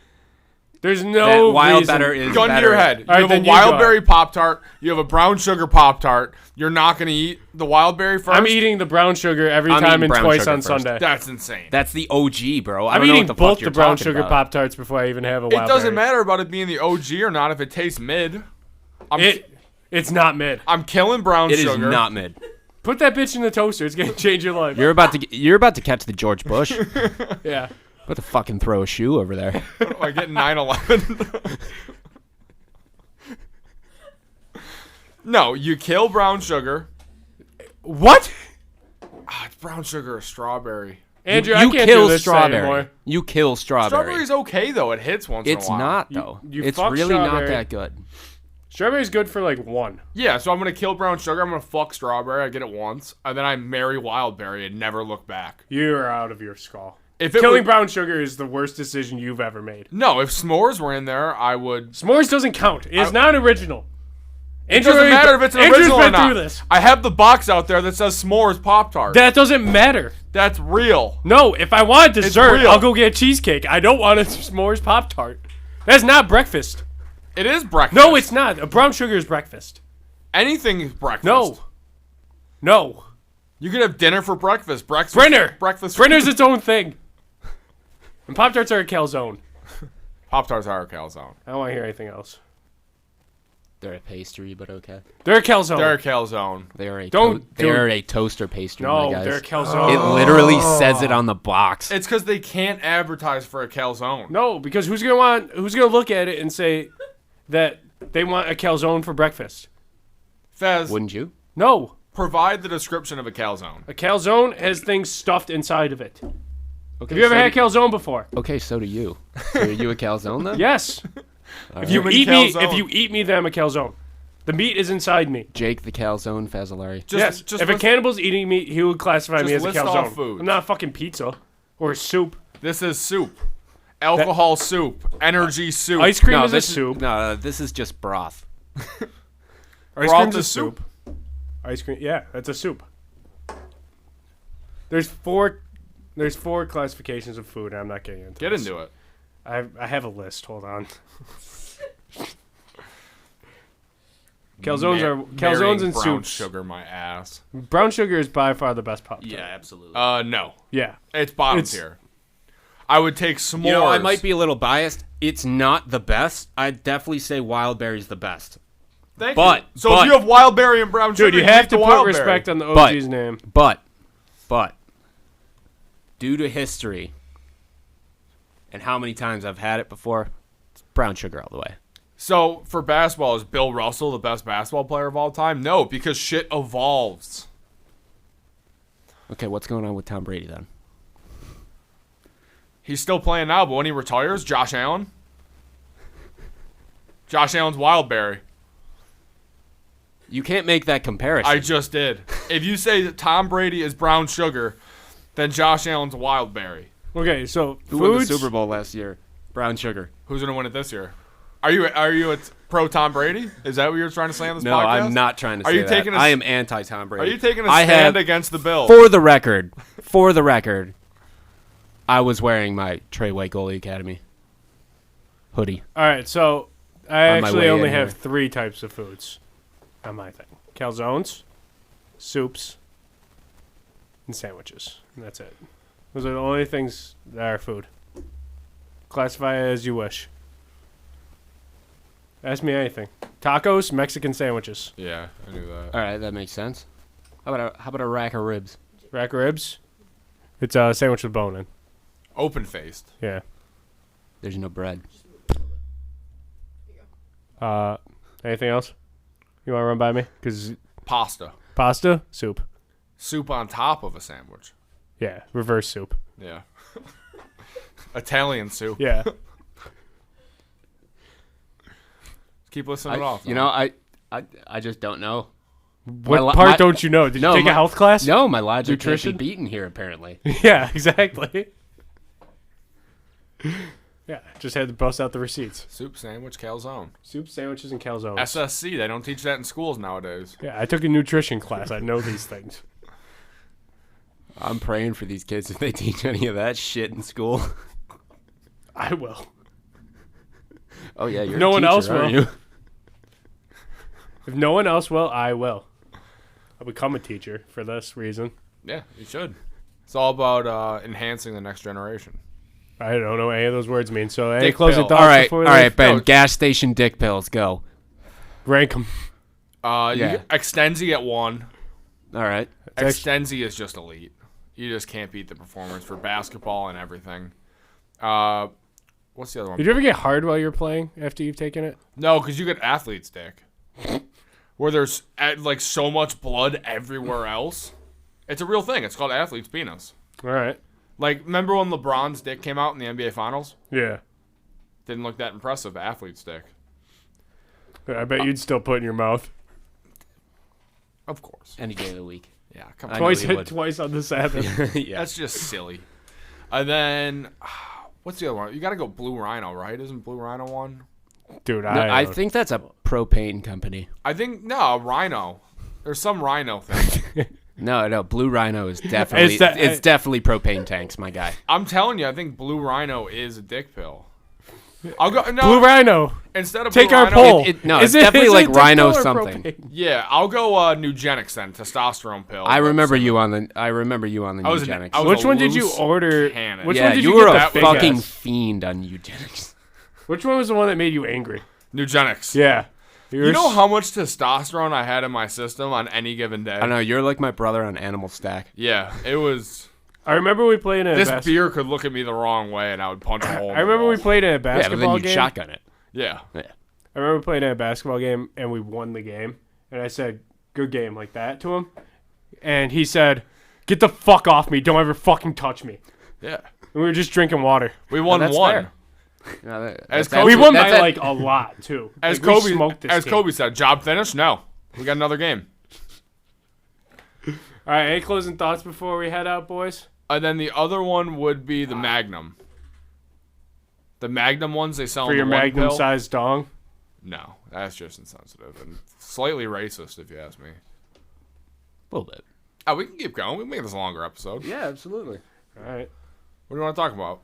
There's that no wild reason. better is Gun better. to your head. All right, You have then a you wild go. berry Pop-Tart. You have a brown sugar Pop-Tart. You're not going to eat the wild berry first? I'm eating the brown sugar every I'm time eating and brown twice sugar on first. Sunday. That's insane. That's the OG, bro. I I'm don't know eating what the both fuck you're the brown talking sugar about. Pop Tarts before I even have a It wild doesn't berry. matter about it being the OG or not if it tastes mid. It's not mid. I'm killing brown It sugar. is not mid. Put that bitch in the toaster. It's gonna change your life. You're about to catch the George Bush. Yeah. About to fucking throw a shoe over there. I get 9/11. No, you kill brown sugar. What? It's brown sugar or strawberry. Andrew, you I can't kill do this strawberry. anymore. You kill strawberry. Strawberry's okay though. It hits once in It's a while. not though. you It's fuck really not strawberry. that good. Strawberry's good for like one. Yeah, so I'm gonna kill brown sugar. I'm gonna fuck strawberry. I get it once, and then I marry wild berry and never look back. You're out of your skull. If it Killing would, brown sugar is the worst decision you've ever made. no, if s'mores were in there, I would. S'mores doesn't count. It's not original. It doesn't matter if it's an Andrew's original or been not. through this. I have the box out there that says s'mores Pop-Tart. That doesn't matter. That's real. No, if I want dessert, real. I'll go get cheesecake. I don't want a s'mores Pop Tart. That's not breakfast. It is breakfast. No, it's not. A brown sugar is breakfast. anything is breakfast. No. You could have dinner for breakfast. Breakfast. Brenner. Breakfast. Brenner's its own thing. And Pop Tarts are a calzone. Pop-Tarts are a calzone. I don't want to hear anything else. They're a pastry, but okay. They're a calzone. They're a calzone. They are a Don't they do are a toaster pastry, no, my guys. they're a calzone. It literally says it on the box. It's because they can't advertise for a calzone. No, because who's gonna look at it and say that they want a calzone for breakfast? Fez, Wouldn't you? No. provide the description of a calzone. A calzone has things stuffed inside of it. Okay, Have you ever so had a calzone before? Okay, so do you. So are you a calzone then? Yes. All If you right. eat me, calzone. if you eat me, then I'm a calzone. The meat is inside me. Jake the calzone Fazzolari. Just, Yes. If a list- cannibal's eating meat, he would classify me just as a list off calzone. foods. I'm not a fucking pizza or soup. This is soup. Alcohol soup. Energy soup. Ice cream No, is a this soup. this is just broth. Ice Broth cream's a is soup. Ice cream, yeah, that's a soup. There's four classifications of food. And I'm not getting into. Get this. into it. I have a list. Hold on. Calzones are calzones and brown soups. sugar my ass. Brown sugar is by far the best pop. absolutely. No. Yeah. It's bottom It's- tier. I would take s'mores. You know, I might be a little biased. It's not the best. I'd definitely say wild berry's the best. Thank but- you. So but- if you have wild berry and brown sugar, Dude, you have take to the put wild respect berry. on the But- OG's name. But, due to history and how many times I've had it before, it's brown sugar all the way. So for basketball, is Bill Russell the best basketball player of all time? No, because shit evolves. Okay, what's going on with Tom Brady then? He's still playing now, but when he retires, Josh Allen. Josh Allen's wild berry. You can't make that comparison. I just did. If you say that Tom Brady is brown sugar, then Josh Allen's wild berry. Okay, so Who won the foods. Super Bowl last year? Brown sugar. Who's gonna win it this year? Are you a pro Tom Brady? Is that what you're trying to say on this No, podcast? I'm not trying to Are say you that. taking a- I am anti-Tom Brady. Are you taking a I stand have, against the Bills? for the record, I was wearing my Treyway Goalie Academy hoodie. All right, so I On my actually way only in have here. 3 types of foods on my thing: calzones, soups, and sandwiches. And that's it. Those are the only things that are food. Classify it as you wish. Ask me anything. Tacos, Mexican sandwiches. Yeah, I knew that. All right, that makes sense. How about a rack of ribs? Rack of ribs. It's a sandwich with bone in. Open faced. Yeah. There's no bread. Anything else you want to run by me? Because Pasta. pasta, soup. Soup on top of a sandwich. Yeah, reverse soup. Yeah. Italian soup. Yeah. Keep listening off. You know, I just don't know. What part don't you know? Did you take a health class? No, my logic can't Nutrition? be beaten here, apparently. Yeah, exactly. Yeah, just had to bust out the receipts. Soup, sandwich, calzone. Soup, sandwiches, and calzones. SSC, they don't teach that in schools nowadays. Yeah, I took a nutrition class. I know these things. I'm praying for these kids if they teach any of that shit in school. I will. Oh, yeah, you're No a one teacher, else aren't will. you? If no one else will, I will. I'll become a teacher for this reason. Yeah, you should. It's all about enhancing the next generation. I don't know what any of those words mean. So, any Dick closing pill. thoughts All right, before we all leave? right, Ben. No. Gas station dick pills, go. Rank them. Yeah. Extenzi at 1. All right. Extenzi is just elite. You just can't beat the performance for basketball and everything. What's the other one? Did you ever get hard while you're playing after you've taken it? No, because you get athlete's dick. Where there's like so much blood everywhere else. It's a real thing. It's called athlete's penis. All right. Like, remember when LeBron's dick came out in the NBA Finals? Yeah. Didn't look that impressive, athlete's dick. I bet you'd still put it in your mouth. Of course. Any day of the week. Yeah, come I on. know Twice you hit would. twice on the Sabbath. Yeah. That's just silly. And then, what's the other one? You got to go Blue Rhino, right? Isn't Blue Rhino one? Dude, No, I I think that's a propane company. I think, no, Rhino. There's some Rhino thing. No, Blue Rhino is definitely it's definitely propane tanks, my guy. I'm telling you, I think Blue Rhino is a dick pill. I'll go, no, Blue Rhino. instead of Take Blue our Rhino, poll. No, Is it's definitely is like dick Rhino pill or something. propane? Yeah, I'll go Nugenics then, testosterone pill. I remember you on the was an- eugenics. I was Which a one did you loose order? cannon. Which Yeah, one did you you were get a that big fucking ass? fiend on eugenics. Which one was the one that made you angry? Nugenics. Yeah. You know how much testosterone I had in my system on any given day? I know you're like my brother on Animal Stack. Yeah, it was. I remember we played in a This beer could look at me the wrong way, and I would punch a hole. In I remember the we wall. played in a Yeah, but then basketball you'd game. shotgun it. Yeah. Yeah. I remember playing in a basketball game and we won the game. And I said, "Good game," like that to him. And he said, "Get the fuck off me! Don't ever fucking touch me." Yeah. And we were just drinking water. We won that's one. fair. No, As that's- We won by that's- like a lot too. As Like, we Kobe, smoked this as game. Kobe said, job finished. No, we got another game. All right, any closing thoughts before we head out, boys? And then the other one would be the Magnum. The Magnum ones they sell For in your the one pill. Magnum-sized dong. No, that's just insensitive and slightly racist, if you ask me. A little bit. Oh, we can keep going. We can make this a longer episode. Yeah, absolutely. All right. What do you want to talk about?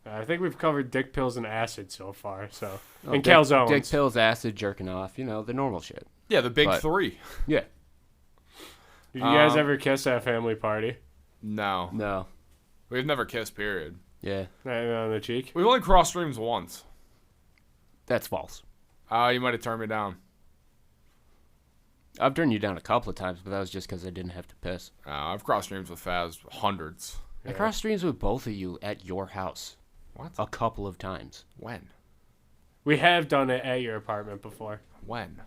I think we've covered dick pills and acid so far. So Oh, and dick, calzones. dick pills, acid, jerking off. You know, the normal shit. Yeah, the big But- three. Yeah. Did you guys ever kiss at a family party? No, No. we've never kissed. Period. Yeah. On the cheek? We've only crossed streams once. That's false. You might have turned me down. I've turned you down a couple of times, but that was just because I didn't have to piss. I've crossed streams with Faz hundreds. I crossed streams with both of you at your house What? a couple of times. When? We have done it at your apartment before. When?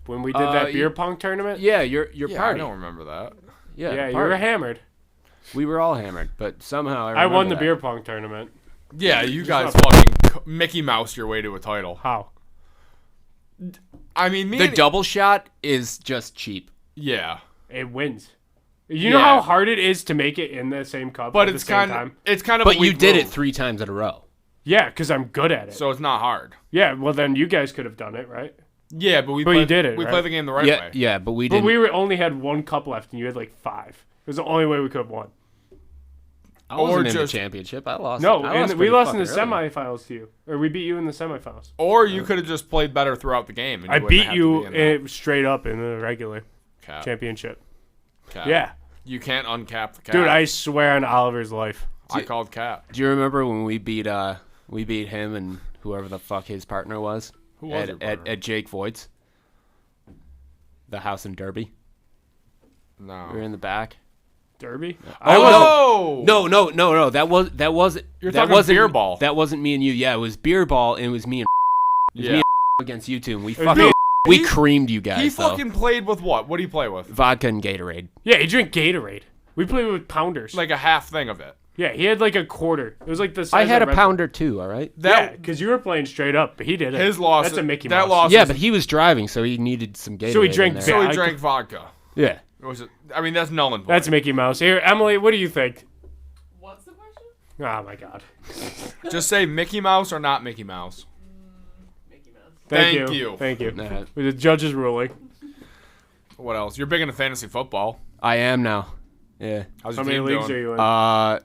When we did that y- beer pong tournament? Yeah, your Yeah, party. I don't remember that. Yeah, Yeah, the you were party. hammered. We were all hammered, but somehow I won the remember beer pong tournament. Yeah, you guys not- fucking Mickey Mouse your way to a title. How? I mean, me that. The and- double shot is just cheap. Yeah, It wins. You know Yeah. how hard it is to make it in the same cup but at it's the same kind time? of it's kind of. But a you weak did move. it 3 times in a row. Yeah, because I'm good at it. so it's not hard. Yeah, well then you guys could have done it, right? Yeah, but we But played, you did it, We right? played the game the right Yeah, way. yeah, but we But didn't. we only had 1 cup left and you had like 5. It was the only way we could have won. I wasn't in the just championship. I lost. No, I lost we pretty lost in the fucking early. semifinals to you, or we beat you in the semifinals. Or you could have just played better throughout the game. And I wouldn't beat have you to be in straight up in the regular Cap. championship. Cap. Yeah, You can't uncap the cap. dude, I swear on Oliver's life. I called cap. Do you remember when we beat him and whoever the fuck his partner was? Who was your partner? at Jake Voigt's, the house in Derby. No. We were in the back. Derby? Oh, No. That wasn't. You're that talking wasn't, beer ball. That wasn't me and you. Yeah, it was beer ball, and it was me and Yeah. me and against you two, and we was fucking me- we creamed you guys. He though. fucking played with what? What do you play with? Vodka and Gatorade. Yeah, he drank Gatorade. We played with pounders. Like a half thing of it. Yeah, he had like a quarter. It was like the size I had a of Red- pounder too. All right. Yeah, because you were playing straight up, but he didn't. His loss. That's a Mickey that Mouse. loss. Yeah, is- but he was driving, so he needed some Gatorade. So he drank in beer. there. so he I- drank vodka. Yeah. Was it? I mean, that's null and void. That's Mickey Mouse. Here, Emily, what do you think? What's the question? Oh my God. Just say Mickey Mouse or not Mickey Mouse. Mickey Mouse. Thank you. Thank you. Nah, The judge's ruling. What else? You're big into fantasy football. I am now. Yeah. How's How your many team leagues doing? are you in?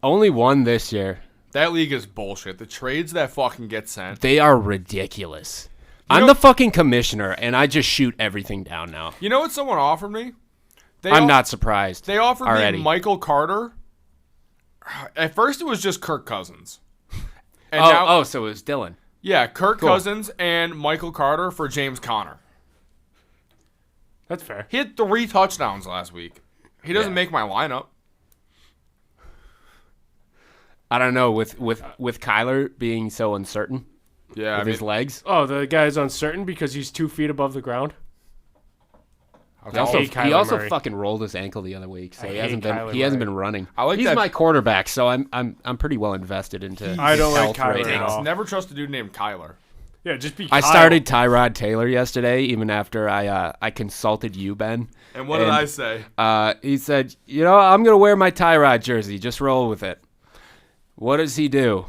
Only one this year. That league is bullshit. The trades that fucking get sent. They are ridiculous. You I'm know- the fucking commissioner, and I just shoot everything down now. You know what someone offered me? I'm not surprised. They offered already. me Michael Carter. At first, it was just Kirk Cousins. And now, Oh, so it was Dylan. yeah, Kirk Cool. Cousins and Michael Carter for James Conner. That's fair. He had 3 touchdowns last week. He doesn't Yeah. make my lineup. I don't know with Kyler being so uncertain Yeah, with his legs. Oh, the guy's uncertain because he's 2 feet above the ground. He also, hate Kyler he also Murray. fucking rolled his ankle the other week, so I he hate hasn't Kyler been running. I like He's that- my quarterback, so I'm pretty well invested into. I don't his like health Kyler right at now. all. Never trust a dude named Kyler. Yeah, just be I Kyle. started Tyrod Taylor yesterday, even after I consulted you, Ben. And what did I say? He said, I'm gonna wear my Tyrod jersey. Just roll with it. What does he do?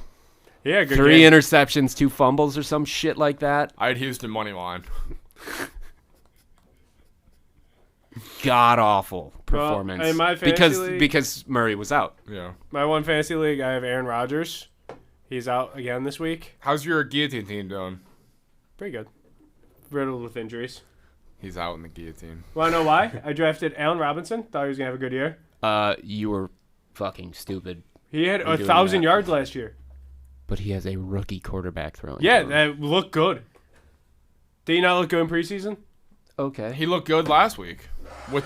Yeah, good 3 game. interceptions, 2 fumbles, or some shit like that. I had Houston money line. God awful performance. in my fantasy league- because Murray was out. Yeah. My one fantasy league, I have Aaron Rodgers. He's out again this week. How's your guillotine team doing? Pretty good. Riddled with injuries. He's out in the guillotine. Want to know why? I drafted Allen Robinson. Thought he was going to have a good year. You were fucking stupid. He had doing 1,000 that. yards last year. But he has a rookie quarterback throwing. Yeah, to him. that looked good. Did he not look good in preseason? Okay. He looked good last week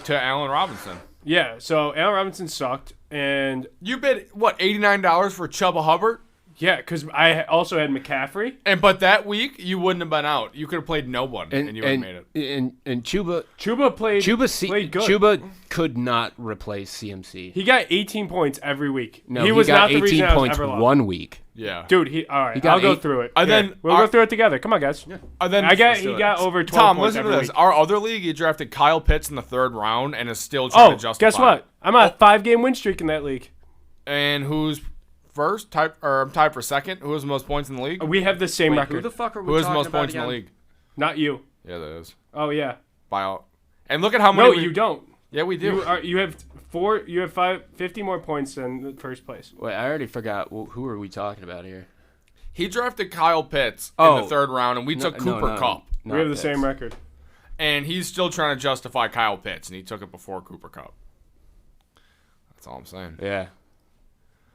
to Allen Robinson. Yeah, so Allen Robinson sucked. And You bid what $89 for Chuba Hubbard, yeah, because I also had McCaffrey. but that week you wouldn't have been out. You could have played no one, and you would have made it. And Chuba Chuba played good. Chuba could not replace CMC. He got 18 points every week. No, he was got not the 18 reason I was points ever lost. 1 week. Yeah, Dude, all right, He got I'll go 8 through it. And Here, then we'll our- go through it together. Come on, guys. And then He do it. got over 12 Tom, points listen to every this. week. Our other league, he drafted Kyle Pitts in the 3rd round and is still trying Oh, to justify. guess what? I'm on a 5-game win streak in that league. And who's first? I'm tied for 2nd. Who has the most points in the league? We have the same Wait, record. who the fuck are we Who has the talking most about points in the again? league? Not you. Yeah, that is. Oh yeah. By all. And look at how many. No, you don't. Yeah, we do. You have 50 more points than the first place. Wait, I already forgot. Who are we talking about here? He drafted Kyle Pitts in Oh. the 3rd round, and we took Cooper Kupp. We have the same record. And he's still trying to justify Kyle Pitts, and he took it before Cooper Kupp. That's all I'm saying. Yeah.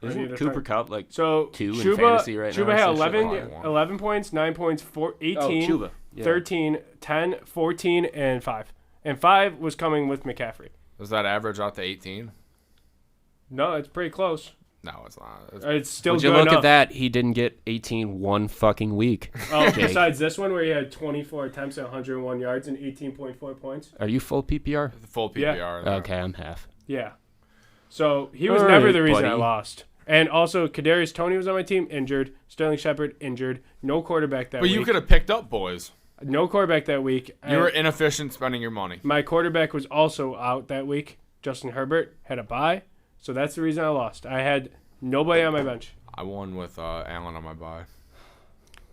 I need Isn't to Cooper find- Cup like So 2 in Chuba, fantasy right now? Chuba had Some shit 11, like that. 11 points, 9 points, 18, Chuba. Yeah. 13, 10, 14, and 5. And 5 was coming with McCaffrey. Does that average out to 18? No, it's pretty close. No, it's not. It's still Would good you look enough. at that? He didn't get 18 one fucking week. Oh, Jake. besides this one where he had 24 attempts at 101 yards and 18.4 points. Are you full PPR? The full PPR. there. Okay, I'm half. Yeah. So he was All never right, the reason I buddy. lost. And also, Kadarius Toney was on my team, injured. Sterling Shepard, injured. No quarterback that But week. you could have picked up boys. No quarterback that week. You were And inefficient spending your money. my quarterback was also out that week. Justin Herbert had a bye. So that's the reason I lost. I had nobody on my bench. I won with Allen on my bye.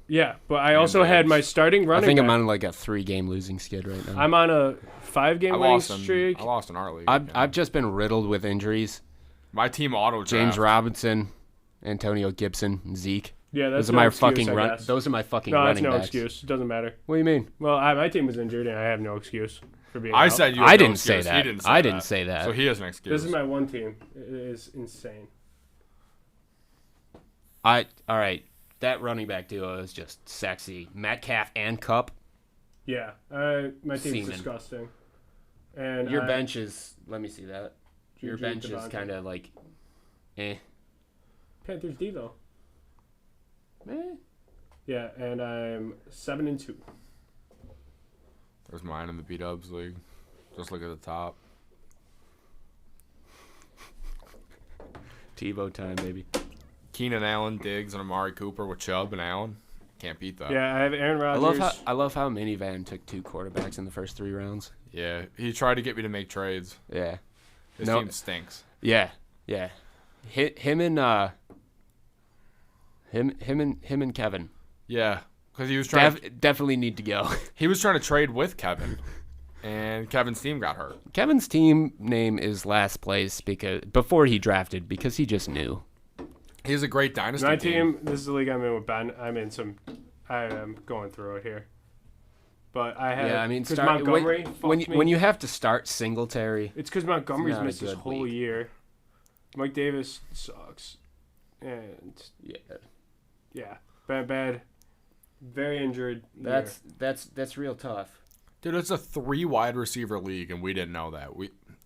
Yeah, but I also had my starting I running think back. I'm on like a 3-game losing skid right now. I'm on a 5-game winning I streak. lost in our league. I've just been riddled with injuries. My team auto draft. James Robinson, Antonio Gibson, and Zeke. Yeah, that's Those are no my excuse, fucking I run. guess. Those are my fucking No, that's running no backs. excuse. It doesn't matter. What do you mean? Well, my team was injured, and I have no excuse for being I out. said you. I had no didn't say excuse. that. He didn't say I that. didn't say that. So he has an excuse. This is my one team. It is insane. All right. That running back duo is just sexy. Metcalf and Cup. Yeah, my team's Seaman. disgusting. And Your bench is. Let me see that. Your Juju, bench is Devontae. kind of like, eh. Panthers Devo. Eh. Yeah, and I'm 7-2. There's mine in the B-Dubs league. Just look at the top. TiVo time, baby. Keenan Allen, Diggs, and Amari Cooper with Chubb and Allen. Can't beat that. Yeah, I have Aaron Rodgers. I love how Minivan took 2 quarterbacks in the first 3 rounds. Yeah, he tried to get me to make trades. Yeah. His No. team stinks. Yeah. Him and Kevin Yeah, because he was trying. definitely need to go. He was trying to trade with Kevin, and Kevin's team got hurt. Kevin's team name is last place before he drafted because he just knew. He has a great dynasty My team, this is the league I'm in with Ben. I am going through it here. But I have, Yeah, I mean, because Montgomery when fucked me. you have to start Singletary. It's because Montgomery's not a missed his good whole week. year. Mike Davis sucks. And, yeah, bad. Very injured year. That's real tough. Dude, it's a 3 wide receiver league, and we didn't know that.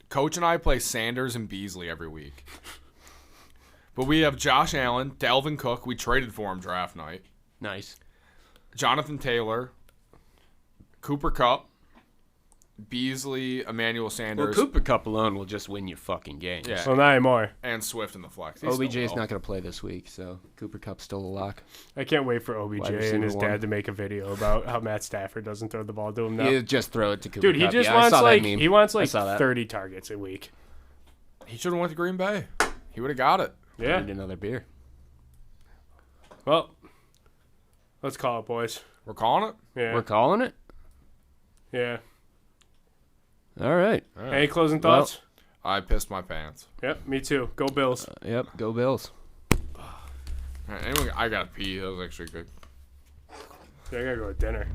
Coach and I play Sanders and Beasley every week. But we have Josh Allen, Dalvin Cook. We traded for him draft night. Nice. Jonathan Taylor, Cooper Kupp, Beasley, Emmanuel Well, Sanders, Cooper Cup alone will just win you fucking games. Yeah. So not anymore. and Swift in the flex. He OBJ's still will. not going to play this week, so Cooper Cup's still a lock. I can't wait for OBJ Wide receiver and his one. dad to make a video about how Matt Stafford doesn't throw the ball to him now. You just throw it to Cooper Dude, he Kupp. just Yeah, I wants saw that like meme. he wants I like saw that. 30 targets a week. He should have went to Green Bay. He would have got it. Yeah. Need another beer. Well, let's call it, boys. We're calling it. Yeah. We're calling it? Yeah. All right. Any closing thoughts? I pissed my pants. Yep, me too. Go Bills. Yep, go Bills. All right, anyway, I got to pee. That was actually good. Yeah, I gotta go to dinner.